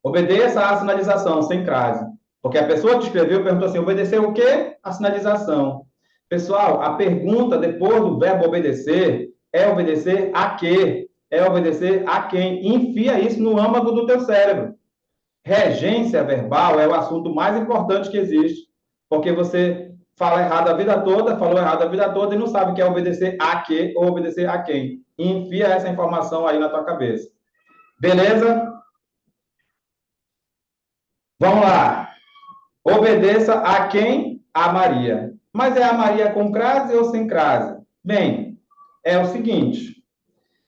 Obedeça à sinalização, sem crase. Porque a pessoa que escreveu perguntou assim: obedecer o quê? A sinalização. Pessoal, a pergunta depois do verbo obedecer é obedecer a quê? É obedecer a quem? Enfia isso no âmago do teu cérebro. Regência verbal é o assunto mais importante que existe. Porque você fala errado a vida toda, falou errado a vida toda e não sabe o que é obedecer a quê ou obedecer a quem. Enfia essa informação aí na tua cabeça. Beleza? Vamos lá. Obedeça a quem? A Maria. Mas é a Maria com crase ou sem crase? Bem, é o seguinte: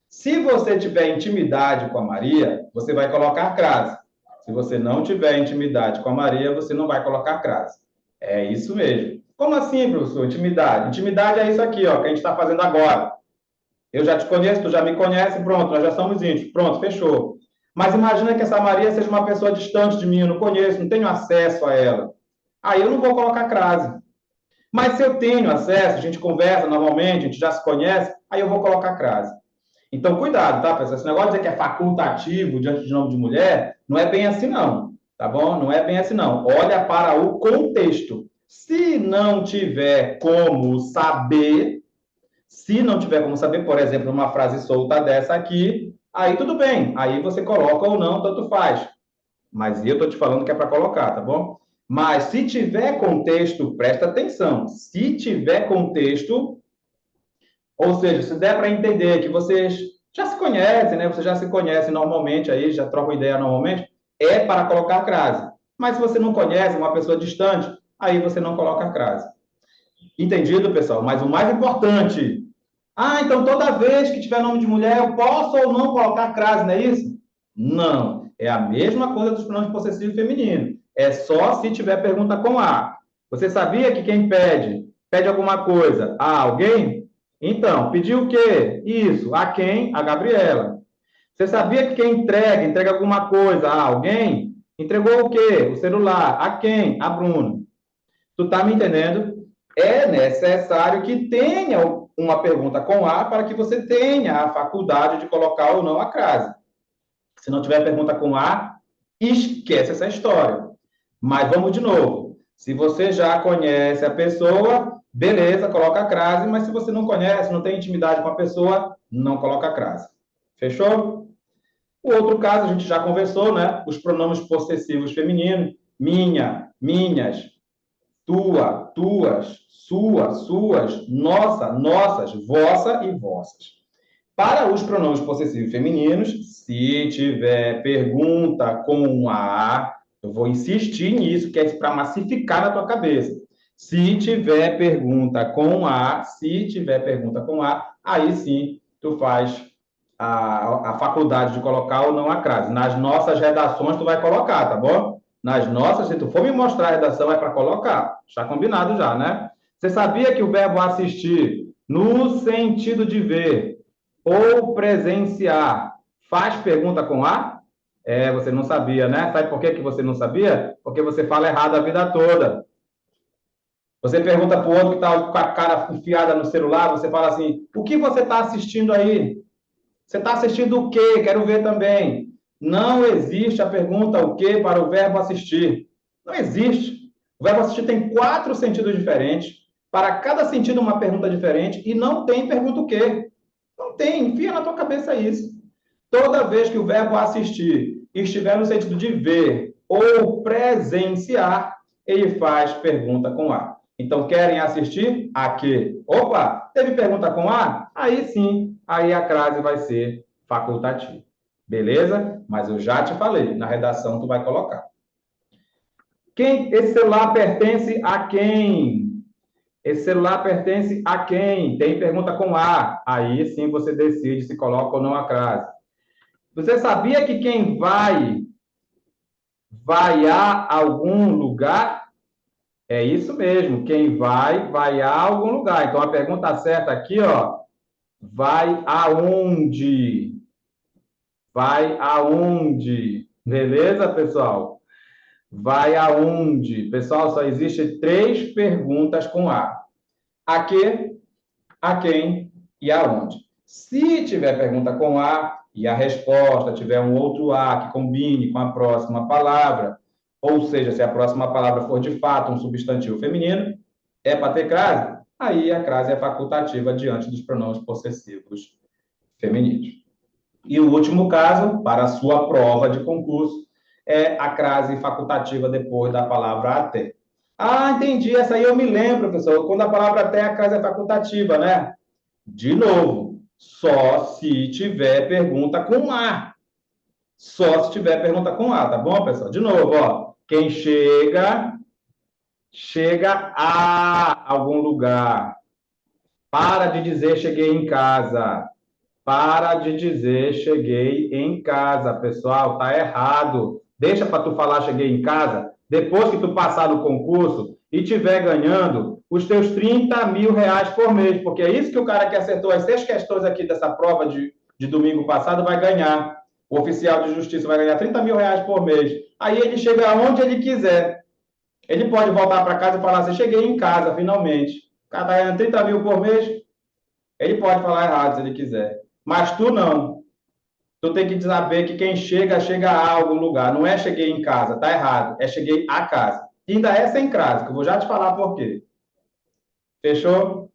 se você tiver intimidade com a Maria, você vai colocar crase. Se você não tiver intimidade com a Maria, você não vai colocar crase. É isso mesmo. Como assim, professor? Intimidade? Intimidade é isso aqui, ó, que a gente está fazendo agora. Eu já te conheço, tu já me conhece, pronto, nós já somos íntimos. Pronto, fechou. Mas imagina que essa Maria seja uma pessoa distante de mim, eu não conheço, não tenho acesso a ela. Aí eu não vou colocar crase. Mas se eu tenho acesso, a gente conversa normalmente, a gente já se conhece, aí eu vou colocar crase. Então, cuidado, tá, pessoal? Esse negócio de dizer que é facultativo diante de nome de mulher, não é bem assim, não. Tá bom? Não é bem assim, não. Olha para o contexto. Se não tiver como saber, se não tiver como saber, por exemplo, uma frase solta dessa aqui, aí tudo bem. Aí você coloca ou não, tanto faz. Mas eu estou te falando que é para colocar, tá bom? Mas se tiver contexto, presta atenção. Se tiver contexto, ou seja, se der para entender que vocês já se conhecem, né? Você já se conhece normalmente aí, já trocam ideia normalmente, é para colocar crase. Mas se você não conhece uma pessoa distante, aí você não coloca crase. Entendido, pessoal? Mas o mais importante, então toda vez que tiver nome de mulher, eu posso ou não colocar crase, não é isso? Não. É a mesma coisa dos pronomes possessivo feminino. É só se tiver pergunta com a. Você sabia que quem pede alguma coisa a alguém? Então, pediu o quê? Isso. A quem? A Gabriela. Você sabia que quem entrega alguma coisa a alguém? Entregou o quê? O celular. A quem? A Bruna. Tu tá me entendendo? É necessário que tenha uma pergunta com a para que você tenha a faculdade de colocar ou não a crase. Se não tiver pergunta com a, esquece essa história. Mas vamos de novo. Se você já conhece a pessoa, beleza, coloca a crase, mas se você não conhece, não tem intimidade com a pessoa, não coloca a crase. Fechou? O outro caso, a gente já conversou, né? Os pronomes possessivos femininos, minha, minhas, tua, tuas, sua, suas, nossa, nossas, vossa e vossas. Para os pronomes possessivos femininos, se tiver pergunta com a, eu vou insistir nisso, que é para massificar na tua cabeça. Se tiver pergunta com a, se tiver pergunta com a, aí sim tu faz a faculdade de colocar ou não a crase. Nas nossas redações tu vai colocar, tá bom? Nas nossas, se tu for me mostrar a redação, é para colocar. Está combinado já, né? Você sabia que o verbo assistir, no sentido de ver ou presenciar, faz pergunta com a? É, você não sabia, né? Sabe por que você não sabia? Porque você fala errado a vida toda. Você pergunta para o outro que está com a cara enfiada no celular, você fala assim: o que você está assistindo aí? Você está assistindo o quê? Quero ver também. Não existe a pergunta o quê para o verbo assistir. Não existe. O verbo assistir tem 4 sentidos diferentes. Para cada sentido, uma pergunta diferente. E não tem pergunta o quê. Não tem. Enfia na tua cabeça isso. Toda vez que o verbo assistir estiver no sentido de ver ou presenciar, ele faz pergunta com a. Então, querem assistir a quê? Opa, teve pergunta com a? Aí sim, aí a crase vai ser facultativa. Beleza? Mas eu já te falei, na redação tu vai colocar. Esse celular pertence a quem? Esse celular pertence a quem? Tem pergunta com a. Aí sim você decide se coloca ou não a crase. Você sabia que quem vai a algum lugar? É isso mesmo. Quem vai, vai a algum lugar. Então, a pergunta certa aqui, ó, vai aonde? Vai aonde? Beleza, pessoal? Vai aonde? Pessoal, só existe três perguntas com A. A que, a quem e aonde. Se tiver pergunta com A e a resposta tiver um outro A que combine com a próxima palavra, ou seja, se a próxima palavra for de fato um substantivo feminino, é para ter crase, aí a crase é facultativa diante dos pronomes possessivos femininos. E o último caso, para a sua prova de concurso, é a crase facultativa depois da palavra até. Ah, entendi, essa aí eu me lembro, professor. Quando a palavra até, a crase é facultativa, né? De novo, só se tiver pergunta com A. Só se tiver pergunta com A, tá bom, pessoal? De novo, ó. Quem chega, chega a algum lugar. Para de dizer cheguei em casa. Para de dizer cheguei em casa, pessoal, tá errado. Deixa para tu falar cheguei em casa depois que tu passar no concurso e tiver ganhando os teus 30 mil reais por mês, porque é isso que o cara que acertou as 6 questões aqui dessa prova de domingo passado vai ganhar. O oficial de justiça vai ganhar 30 mil reais por mês. Aí ele chega aonde ele quiser. Ele pode voltar para casa e falar assim, cheguei em casa, finalmente. O cara está ganhando 30 mil por mês, ele pode falar errado se ele quiser. Mas tu não. Tu tem que saber que quem chega, chega a algum lugar. Não é cheguei em casa, tá errado. É cheguei a casa. E ainda é sem crase, que eu vou já te falar por quê. Fechou?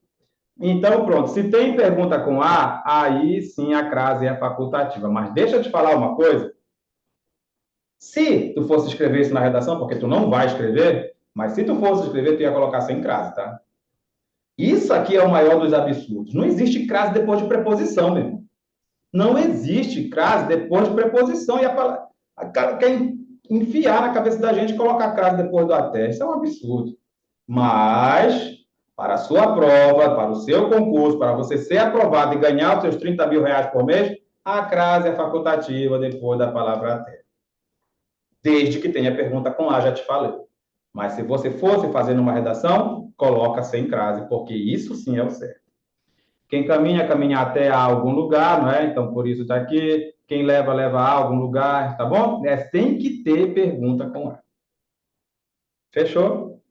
Então, pronto. Se tem pergunta com A, aí sim a crase é facultativa. Mas deixa eu te falar uma coisa. Se tu fosse escrever isso na redação, porque tu não vai escrever, mas se tu fosse escrever, tu ia colocar sem crase, tá? Isso aqui é o maior dos absurdos. Não existe crase depois de preposição, meu irmão. Não existe crase depois de preposição. E a cara quer enfiar na cabeça da gente e colocar crase depois do até. Isso é um absurdo. Mas, para a sua prova, para o seu concurso, para você ser aprovado e ganhar os seus 30 mil reais por mês, a crase é facultativa depois da palavra até. Desde que tenha pergunta com A, já te falei. Mas se você fosse fazer numa redação, coloca sem crase, porque isso sim é o certo. Quem caminha, caminha até a algum lugar, não é? Então, por isso está aqui. Quem leva, leva a algum lugar, tá bom? É, tem que ter pergunta com A. Fechou?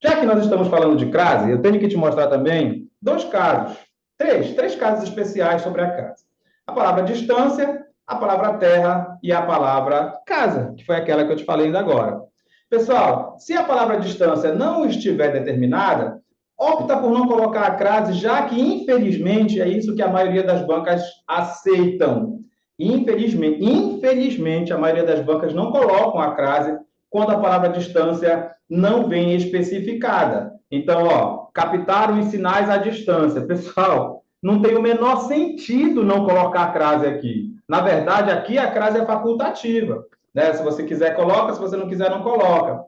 Já que nós estamos falando de crase, eu tenho que te mostrar também dois casos, três casos especiais sobre a crase. A palavra distância, a palavra terra e a palavra casa, que foi aquela que eu te falei ainda agora. Pessoal, se a palavra distância não estiver determinada, opta por não colocar a crase, já que, infelizmente, é isso que a maioria das bancas aceitam. Infelizmente, a maioria das bancas não colocam a crase quando a palavra distância não vem especificada. Então, ó, captaram os sinais à distância. Pessoal, não tem o menor sentido não colocar a crase aqui. Na verdade, aqui a crase é facultativa. Né? Se você quiser, coloca. Se você não quiser, não coloca.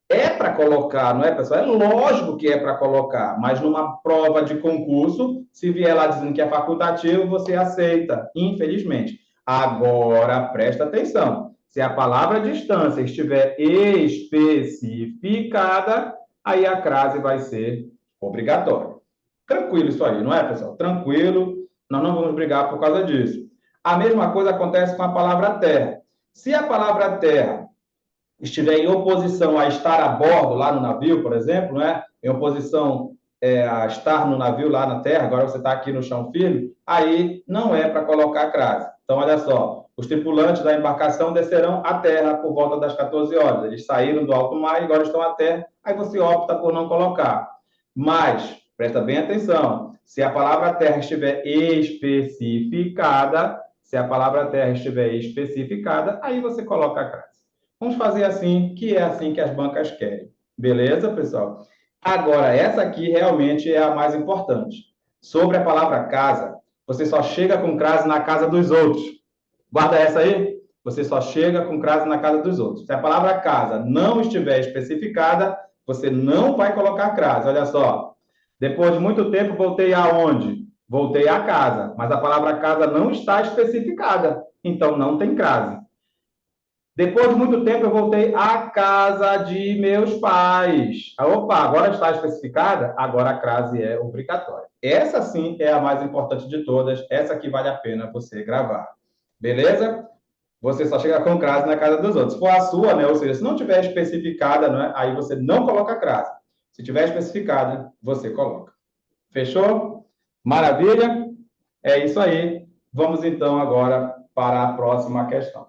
É para colocar, não é, pessoal? É lógico que é para colocar, mas numa prova de concurso, se vier lá dizendo que é facultativo, você aceita, infelizmente. Agora, presta atenção. Se a palavra distância estiver especificada, aí a crase vai ser obrigatória. Tranquilo isso aí, não é, pessoal? Tranquilo, nós não vamos brigar por causa disso. A mesma coisa acontece com a palavra terra. Se a palavra terra estiver em oposição a estar a bordo lá no navio, por exemplo, né? Em oposição a estar no navio lá na terra, agora você está aqui no chão firme, aí não é para colocar crase. Então, olha só, os tripulantes da embarcação descerão à terra por volta das 14 horas. Eles saíram do alto mar e agora estão à terra, aí você opta por não colocar. Mas, presta bem atenção, se a palavra terra estiver especificada, aí você coloca a crase. Vamos fazer assim, que é assim que as bancas querem. Beleza, pessoal? Agora, essa aqui realmente é a mais importante. Sobre a palavra casa, você só chega com crase na casa dos outros. Guarda essa aí. Você só chega com crase na casa dos outros. Se a palavra casa não estiver especificada, você não vai colocar crase. Olha só. Depois de muito tempo, voltei aonde? Voltei à casa. Mas a palavra casa não está especificada. Então, não tem crase. Depois de muito tempo, eu voltei à casa de meus pais. Opa, agora está especificada? Agora a crase é obrigatória. Essa sim é a mais importante de todas. Essa que vale a pena você gravar. Beleza? Você só chega com crase na casa dos outros. Se for a sua, né? Ou seja, se não tiver especificada, né? Aí você não coloca crase. Se tiver especificada, você coloca. Fechou? Maravilha? É isso aí. Vamos então agora para a próxima questão.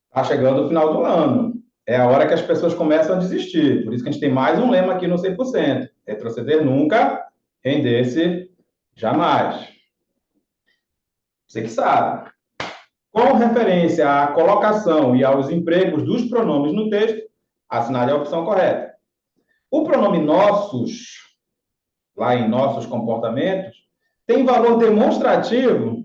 Está chegando o final do ano. É a hora que as pessoas começam a desistir. Por isso que a gente tem mais um lema aqui no 100%. Retroceder nunca, render-se jamais. Você que sabe. Com referência à colocação e aos empregos dos pronomes no texto, assinale a opção correta. O pronome nossos, lá em nossos comportamentos, tem valor demonstrativo.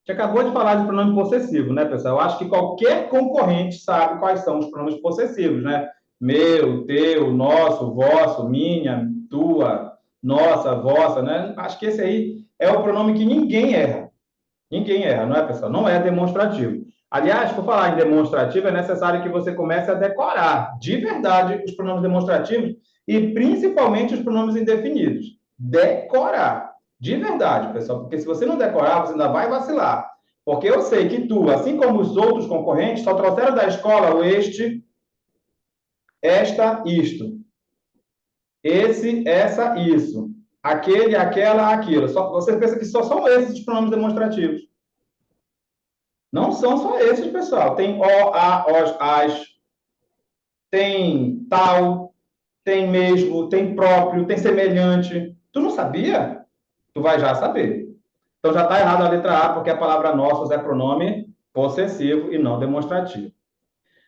A gente acabou de falar de pronome possessivo, né, pessoal? Eu acho que qualquer concorrente sabe quais são os pronomes possessivos, né? Meu, teu, nosso, vosso, minha, tua, nossa, vossa, né? Acho que esse aí é o pronome que ninguém erra. Ninguém erra, não é, pessoal? Não é demonstrativo. Aliás, por falar em demonstrativo, é necessário que você comece a decorar de verdade os pronomes demonstrativos e principalmente os pronomes indefinidos. Decorar. De verdade, pessoal, porque se você não decorar, você ainda vai vacilar. Porque eu sei que tu, assim como os outros concorrentes, só trouxeram da escola o este, esta, isto. Esse, essa, isso. Aquele, aquela, aquilo. Só, você pensa que só são esses os pronomes demonstrativos. Não são só esses, pessoal. Tem o, a, os, as, tem tal, tem mesmo, tem próprio, tem semelhante. Tu não sabia? Tu vai já saber. Então já está errado a letra A, porque a palavra nossos é pronome possessivo e não demonstrativo.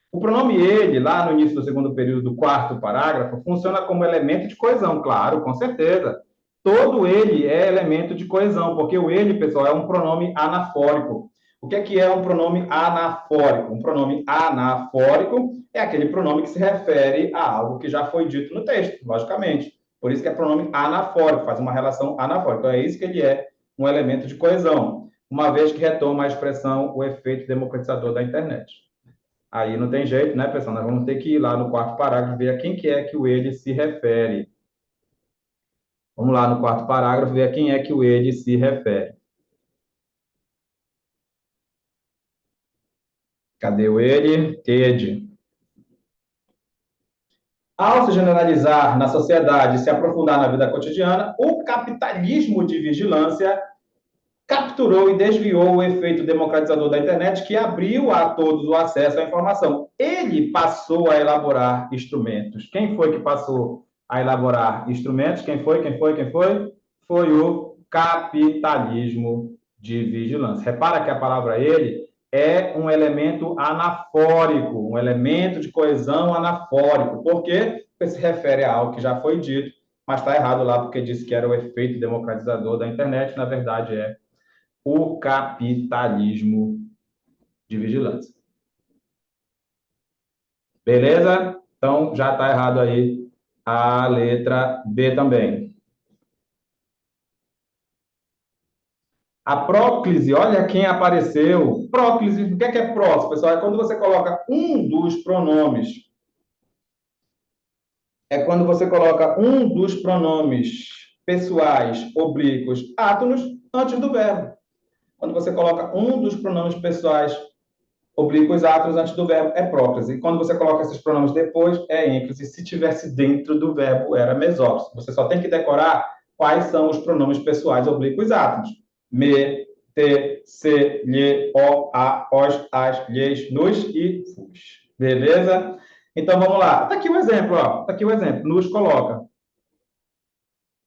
O pronome ele, lá no início do segundo período do quarto parágrafo, funciona como elemento de coesão, claro, com certeza. Todo ele é elemento de coesão, porque o ele, pessoal, é um pronome anafórico. O que é um pronome anafórico? Um pronome anafórico é aquele pronome que se refere a algo que já foi dito no texto, logicamente. Por isso que é pronome anafórico, faz uma relação anafórica. Então, é isso que ele é, um elemento de coesão, uma vez que retoma a expressão o efeito democratizador da internet. Aí não tem jeito, né, pessoal? Nós vamos ter que ir lá no quarto parágrafo ver a quem que é que o ele se refere. Vamos lá no quarto parágrafo ver a quem é que o ele se refere. Cadê o ele? Tede. Ao se generalizar na sociedade e se aprofundar na vida cotidiana, o capitalismo de vigilância capturou e desviou o efeito democratizador da internet que abriu a todos o acesso à informação. Ele passou a elaborar instrumentos. Quem foi que passou a elaborar instrumentos? Quem foi? Foi o capitalismo de vigilância. Repara que a palavra ele é um elemento anafórico, um elemento de coesão anafórico. Por quê? Porque se refere a algo que já foi dito, mas está errado lá porque disse que era o efeito democratizador da internet. Na verdade, é o capitalismo de vigilância. Beleza? Então, já está errado aí a letra B também. A próclise, olha quem apareceu. Próclise, o que é próclise, pessoal? É quando você coloca um dos pronomes. É quando você coloca um dos pronomes pessoais, oblíquos, átonos, antes do verbo. Quando você coloca um dos pronomes pessoais, oblíquos, átonos, antes do verbo, é próclise. E quando você coloca esses pronomes depois, é ênclise. Se tivesse dentro do verbo, era mesóclise. Você só tem que decorar quais são os pronomes pessoais, oblíquos, átonos. Me, te, se, lhe, o, a, os, as, lhes, nos e fus. Beleza? Então, vamos lá. Está aqui o exemplo, ó. Está aqui o exemplo. Nos coloca.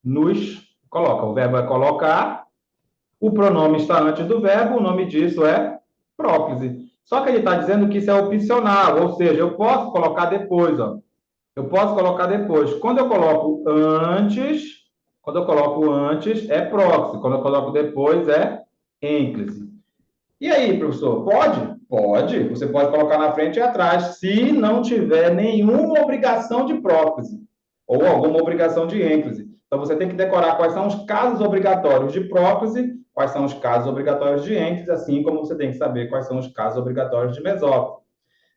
Nos coloca. O verbo é colocar. O pronome está antes do verbo. O nome disso é próclise. Só que ele está dizendo que isso é opcional, ou seja, eu posso colocar depois, ó. Eu posso colocar depois. Quando eu coloco antes é próclise. Quando eu coloco depois é ênclise. E aí, professor, pode? Pode. Você pode colocar na frente e atrás, se não tiver nenhuma obrigação de próclise ou alguma obrigação de ênclise. Então, você tem que decorar quais são os casos obrigatórios de próclise, quais são os casos obrigatórios de ênclise, assim como você tem que saber quais são os casos obrigatórios de mesóclise.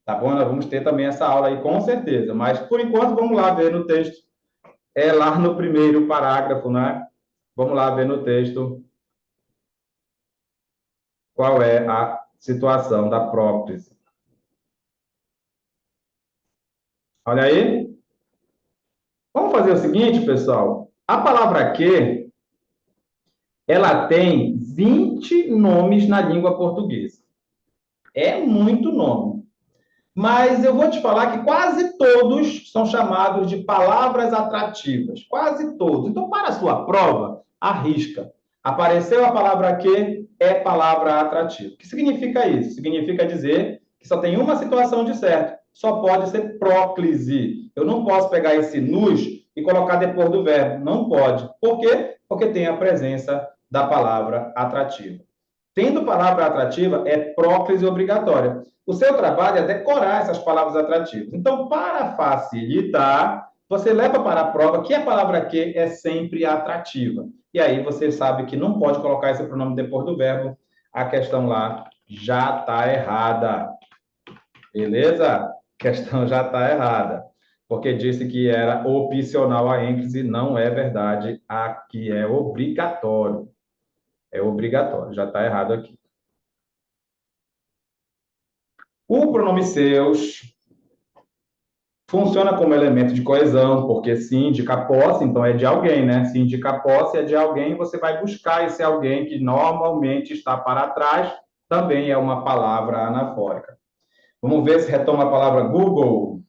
Tá bom? Nós vamos ter também essa aula aí, com certeza. Mas, por enquanto, vamos lá ver no texto. É lá no primeiro parágrafo, né? Vamos lá ver no texto qual é a situação da próclise. Olha aí. Vamos fazer o seguinte, pessoal. A palavra que, ela tem 20 nomes na língua portuguesa. É muito nome. Mas eu vou te falar que quase todos são chamados de palavras atrativas. Quase todos. Então, para a sua prova, arrisca. Apareceu a palavra que, é palavra atrativa. O que significa isso? Significa dizer que só tem uma situação de certo. Só pode ser próclise. Eu não posso pegar esse nus e colocar depois do verbo. Não pode. Por quê? Porque tem a presença da palavra atrativa. Tendo palavra atrativa, é próclise obrigatória. O seu trabalho é decorar essas palavras atrativas. Então, para facilitar, você leva para a prova que a palavra que é sempre atrativa. E aí você sabe que não pode colocar esse pronome depois do verbo. A questão lá já está errada. Beleza? A questão já está errada. Porque disse que era opcional a ênclise, não é verdade. Aqui é obrigatório. É obrigatório, já está errado aqui. O pronome seus funciona como elemento de coesão, porque se indica posse, então é de alguém, né? Se indica posse é de alguém, você vai buscar esse alguém que normalmente está para trás, também é uma palavra anafórica. Vamos ver se retoma a palavra Google.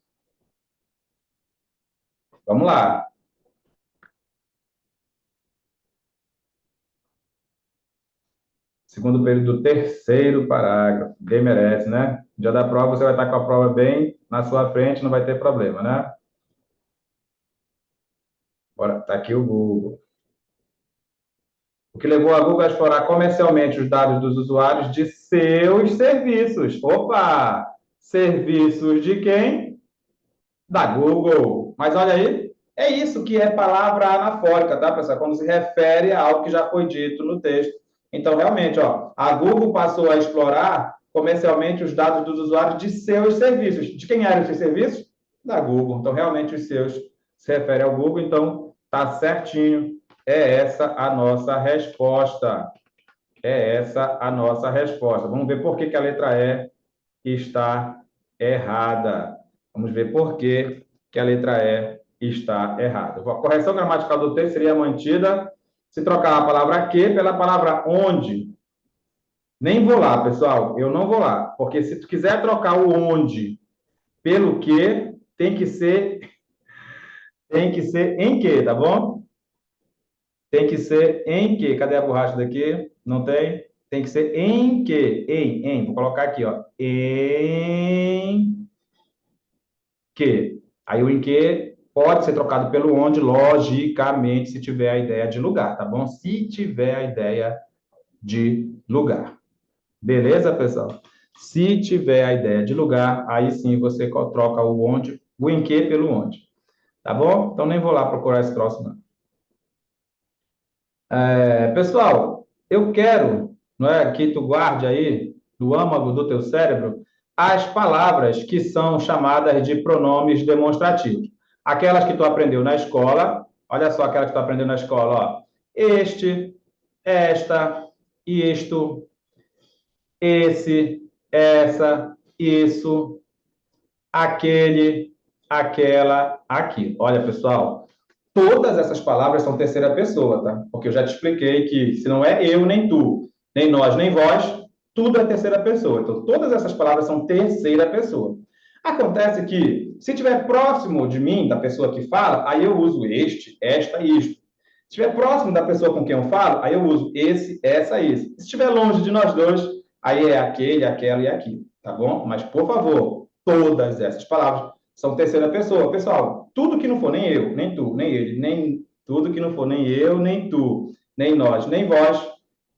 Vamos lá. Segundo período do terceiro parágrafo. Bem merece, né? Dia da prova, você vai estar com a prova bem na sua frente, não vai ter problema, né? Bora, tá aqui o Google. O que levou a Google a explorar comercialmente os dados dos usuários de seus serviços. Opa! Serviços de quem? Da Google. Mas olha aí, é isso que é palavra anafórica, tá, pessoal? Quando se refere a algo que já foi dito no texto. Então, realmente, ó, a Google passou a explorar comercialmente os dados dos usuários de seus serviços. De quem eram esses serviços? Da Google. Então, realmente, os seus se refere ao Google. Então, tá certinho. É essa a nossa resposta. É essa a nossa resposta. Vamos ver por que que a letra E está errada. Vamos ver por que que a letra E está errada. A correção gramatical do texto seria mantida se trocar a palavra que pela palavra onde. Nem vou lá, pessoal. Eu não vou lá. Porque se tu quiser trocar o onde pelo que, tem que ser em que, tá bom? Tem que ser em que. Cadê a borracha daqui? Não tem? Tem que ser em que. Em. Vou colocar aqui, ó. Em que. Aí o em que pode ser trocado pelo onde, logicamente, se tiver a ideia de lugar, tá bom? Se tiver a ideia de lugar. Beleza, pessoal? Se tiver a ideia de lugar, aí sim você troca o onde, o em que pelo onde. Tá bom? Então nem vou lá procurar esse troço, não. Pessoal, eu quero, não é, que tu guarde aí no âmago do teu cérebro as palavras que são chamadas de pronomes demonstrativos. Aquelas que tu aprendeu na escola, olha só aquelas que tu aprendeu na escola, ó. Este, esta, isto, esse, essa, isso, aquele, aquela, aquilo. Olha, pessoal, todas essas palavras são terceira pessoa, tá? Porque eu já te expliquei que se não é eu nem tu, nem nós, nem vós, tudo é terceira pessoa. Então, todas essas palavras são terceira pessoa. Acontece que, se estiver próximo de mim, da pessoa que fala, aí eu uso este, esta e isto. Se estiver próximo da pessoa com quem eu falo, aí eu uso esse, essa e isso. Se estiver longe de nós dois, aí é aquele, aquela e aquilo, tá bom? Mas, por favor, todas essas palavras são terceira pessoa. Pessoal, tudo que não for nem eu, nem tu, nem ele, nem tudo que não for nem eu, nem tu, nem nós, nem vós,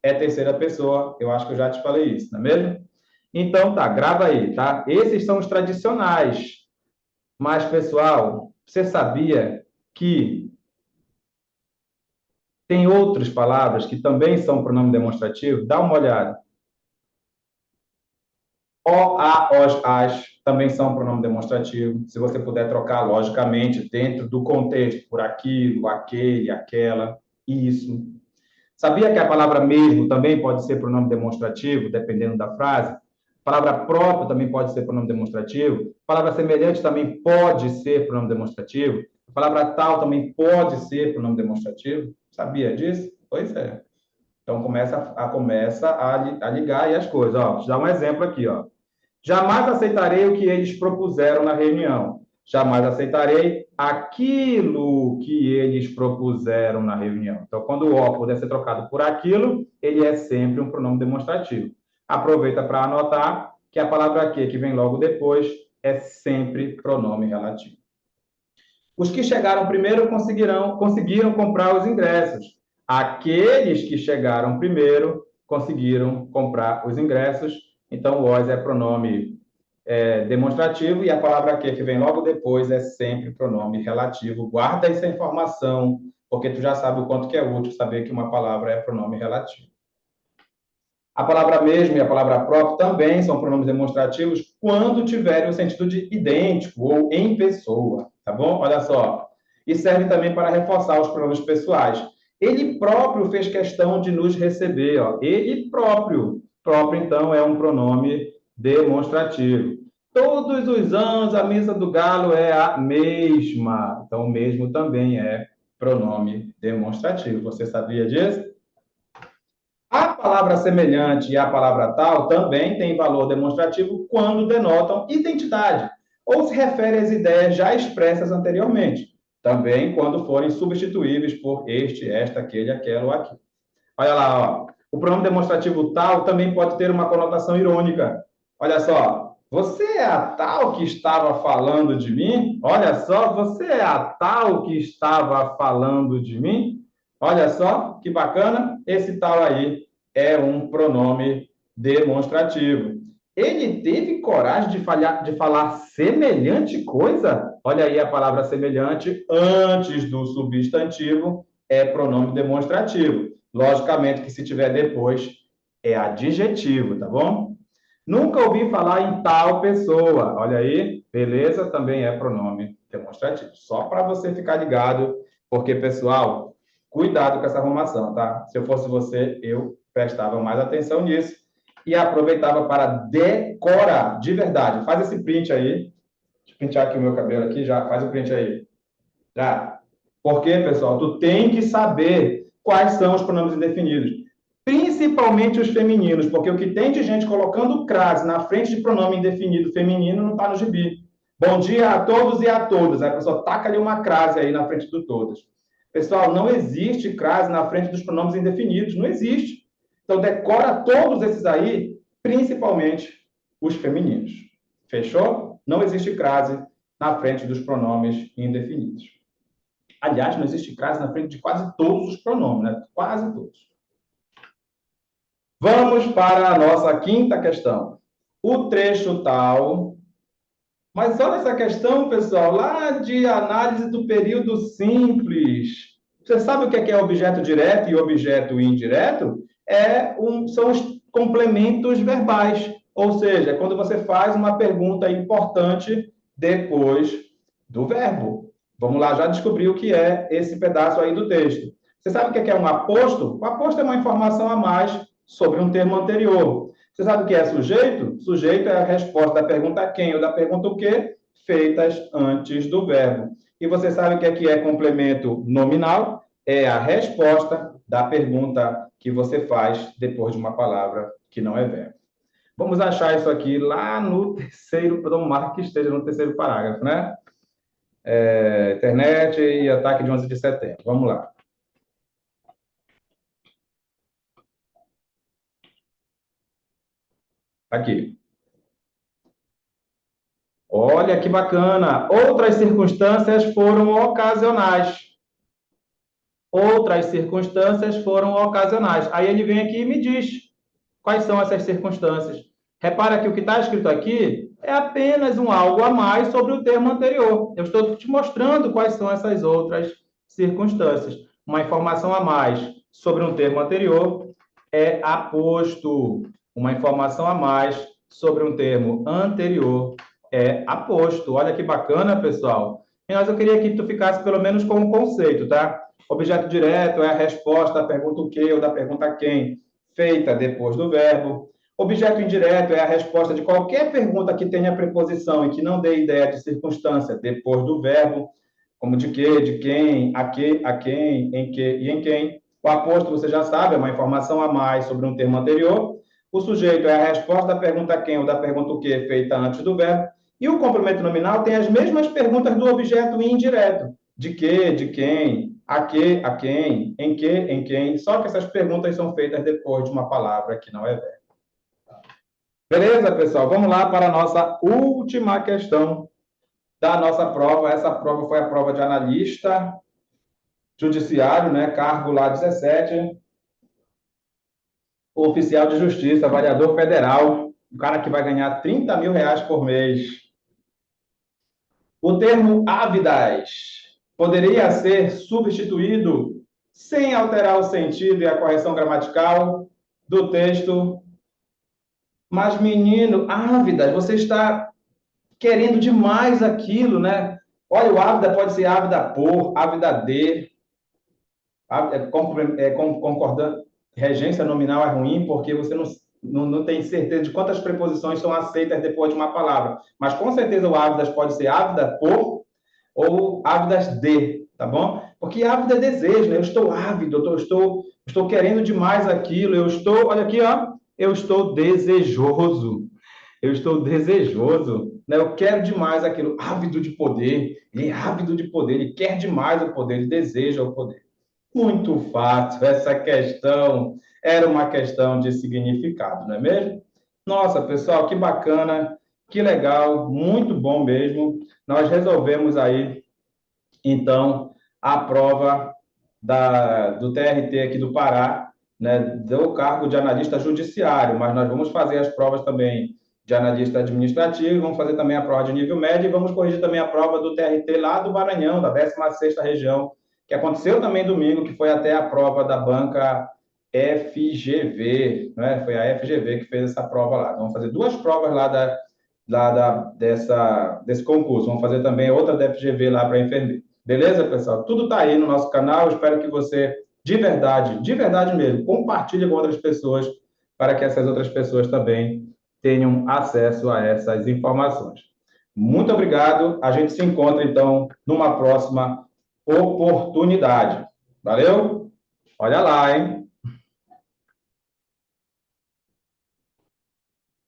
é terceira pessoa. Eu acho que eu já te falei isso, não é mesmo? Então, tá, grava aí, tá? Esses são os tradicionais. Mas, pessoal, você sabia que Tem outras palavras que também são pronome demonstrativo? Dá uma olhada. O, a, os, as também são pronome demonstrativo. Se você puder trocar logicamente dentro do contexto, por aquilo, aquele, aquela, isso. Sabia que a palavra mesmo também pode ser pronome demonstrativo, dependendo da frase? A palavra próprio também pode ser pronome demonstrativo. A palavra semelhante também pode ser pronome demonstrativo. A palavra tal também pode ser pronome demonstrativo. Sabia disso? Pois é. Então começa a ligar aí as coisas. Ó, vou te dar um exemplo aqui, ó. Jamais aceitarei o que eles propuseram na reunião. Jamais aceitarei aquilo que eles propuseram na reunião. Então, quando o O puder ser trocado por aquilo, ele é sempre um pronome demonstrativo. Aproveita para anotar que a palavra que vem logo depois, é sempre pronome relativo. Os que chegaram primeiro conseguiram comprar os ingressos. Aqueles que chegaram primeiro conseguiram comprar os ingressos. Então, o os é pronome demonstrativo e a palavra que vem logo depois é sempre pronome relativo. Guarda essa informação, porque tu já sabe o quanto que é útil saber que uma palavra é pronome relativo. A palavra mesmo e a palavra próprio também são pronomes demonstrativos quando tiverem o sentido de idêntico ou em pessoa, tá bom? Olha só. E serve também para reforçar os pronomes pessoais. Ele próprio fez questão de nos receber, ó. Ele próprio. Próprio, então, é um pronome demonstrativo. Todos os anos a missa do galo é a mesma. Então, o mesmo também é pronome demonstrativo. Você sabia disso? A palavra semelhante e a palavra tal também têm valor demonstrativo quando denotam identidade ou se refere às ideias já expressas anteriormente, também quando forem substituíveis por este, esta, aquele, aquela ou aquilo. Olha lá, ó. O pronome demonstrativo tal também pode ter uma conotação irônica. Olha só, você é a tal que estava falando de mim? Olha só, você é a tal que estava falando de mim? Olha só, que bacana. Esse tal aí é um pronome demonstrativo. Ele teve coragem de falar semelhante coisa? Olha aí a palavra semelhante antes do substantivo é pronome demonstrativo. Logicamente que se tiver depois é adjetivo, tá bom? Nunca ouvi falar em tal pessoa. Olha aí, beleza? Também é pronome demonstrativo. Só para você ficar ligado, porque, pessoal, cuidado com essa arrumação, tá? Se eu fosse você, eu prestava mais atenção nisso e aproveitava para decorar, de verdade. Faz esse print aí. Deixa eu pintar aqui o meu cabelo aqui, já faz o print aí. Já. Porque, pessoal, tu tem que saber quais são os pronomes indefinidos. Principalmente os femininos, porque o que tem de gente colocando crase na frente de pronome indefinido feminino não está no gibi. Bom dia a todos e a todas. Aí a pessoa taca ali uma crase aí na frente do todas. Pessoal, não existe crase na frente dos pronomes indefinidos. Não existe. Então, decora todos esses aí, principalmente os femininos. Fechou? Não existe crase na frente dos pronomes indefinidos. Aliás, não existe crase na frente de quase todos os pronomes, né? Quase todos. Vamos para a nossa quinta questão. O trecho tal. Mas olha essa questão, pessoal, lá de análise do período simples. Você sabe o que é objeto direto e objeto indireto? São os complementos verbais. Ou seja, quando você faz uma pergunta importante depois do verbo. Vamos lá, já descobri o que é esse pedaço aí do texto. Você sabe o que é um aposto? O aposto é uma informação a mais sobre um termo anterior. Você sabe o que é sujeito? Sujeito é a resposta da pergunta quem ou da pergunta o quê, feitas antes do verbo. E você sabe o que é complemento nominal? É a resposta da pergunta que você faz depois de uma palavra que não é verbo. Vamos achar isso aqui lá no terceiro, tomara que esteja no terceiro parágrafo, né? Internet e ataque de 11 de setembro. Vamos lá. Aqui. Olha que bacana. Outras circunstâncias foram ocasionais. Outras circunstâncias foram ocasionais. Aí ele vem aqui e me diz quais são essas circunstâncias. Repara que o que está escrito aqui é apenas um algo a mais sobre o termo anterior. Eu estou te mostrando quais são essas outras circunstâncias. uma informação a mais sobre um termo anterior é aposto. Uma informação a mais sobre um termo anterior é aposto. Olha que bacana, pessoal. Mas eu queria que tu ficasse pelo menos com o conceito, tá? Objeto direto é a resposta da pergunta o que ou da pergunta quem, feita depois do verbo. Objeto indireto é a resposta de qualquer pergunta que tenha preposição e que não dê ideia de circunstância depois do verbo, como de que, de quem, a quem, em que e em quem. O aposto, você já sabe, é uma informação a mais sobre um termo anterior. O sujeito é a resposta da pergunta quem ou da pergunta o que feita antes do verbo. E o complemento nominal tem as mesmas perguntas do objeto indireto. De que, de quem, a quem, em que, em quem. Só que essas perguntas são feitas depois de uma palavra que não é verbo. Beleza, pessoal? Vamos lá para a nossa última questão da nossa prova. Essa prova foi a prova de analista judiciário, né? Cargo lá 17, oficial de justiça, avaliador federal, o cara que vai ganhar R$ 30.000 por mês. O termo ávidas poderia ser substituído sem alterar o sentido e a correção gramatical do texto. Mas, menino, ávidas, você está querendo demais aquilo, né? Olha, o ávida pode ser ávida por, ávida de, concordando, regência nominal é ruim porque você não tem certeza de quantas preposições são aceitas depois de uma palavra. Mas, com certeza, o ávidas pode ser ávida por ou ávidas de, tá bom? Porque ávida é desejo, né? Eu estou ávido, eu estou querendo demais aquilo, eu estou, olha aqui, ó, eu estou desejoso. Eu estou desejoso, né? Eu quero demais aquilo, ávido de poder, ele é ávido de poder, ele quer demais o poder, ele deseja o poder. Muito fácil, essa questão era uma questão de significado, não é mesmo? Nossa, pessoal, que bacana, que legal, muito bom mesmo. Nós resolvemos aí, então, a prova do TRT aqui do Pará, né, do cargo de analista judiciário, mas nós vamos fazer as provas também de analista administrativo, vamos fazer também a prova de nível médio e vamos corrigir também a prova do TRT lá do Maranhão, da 16ª região, que aconteceu também domingo, que foi até a prova da banca FGV, né? Foi a FGV que fez essa prova lá. Vamos fazer duas provas desse concurso. Vamos fazer também outra da FGV lá para enfermeiro. Beleza, pessoal? Tudo está aí no nosso canal. Espero que você, de verdade mesmo, compartilhe com outras pessoas para que essas outras pessoas também tenham acesso a essas informações. Muito obrigado. A gente se encontra, então, numa próxima oportunidade. Valeu? Olha lá, hein?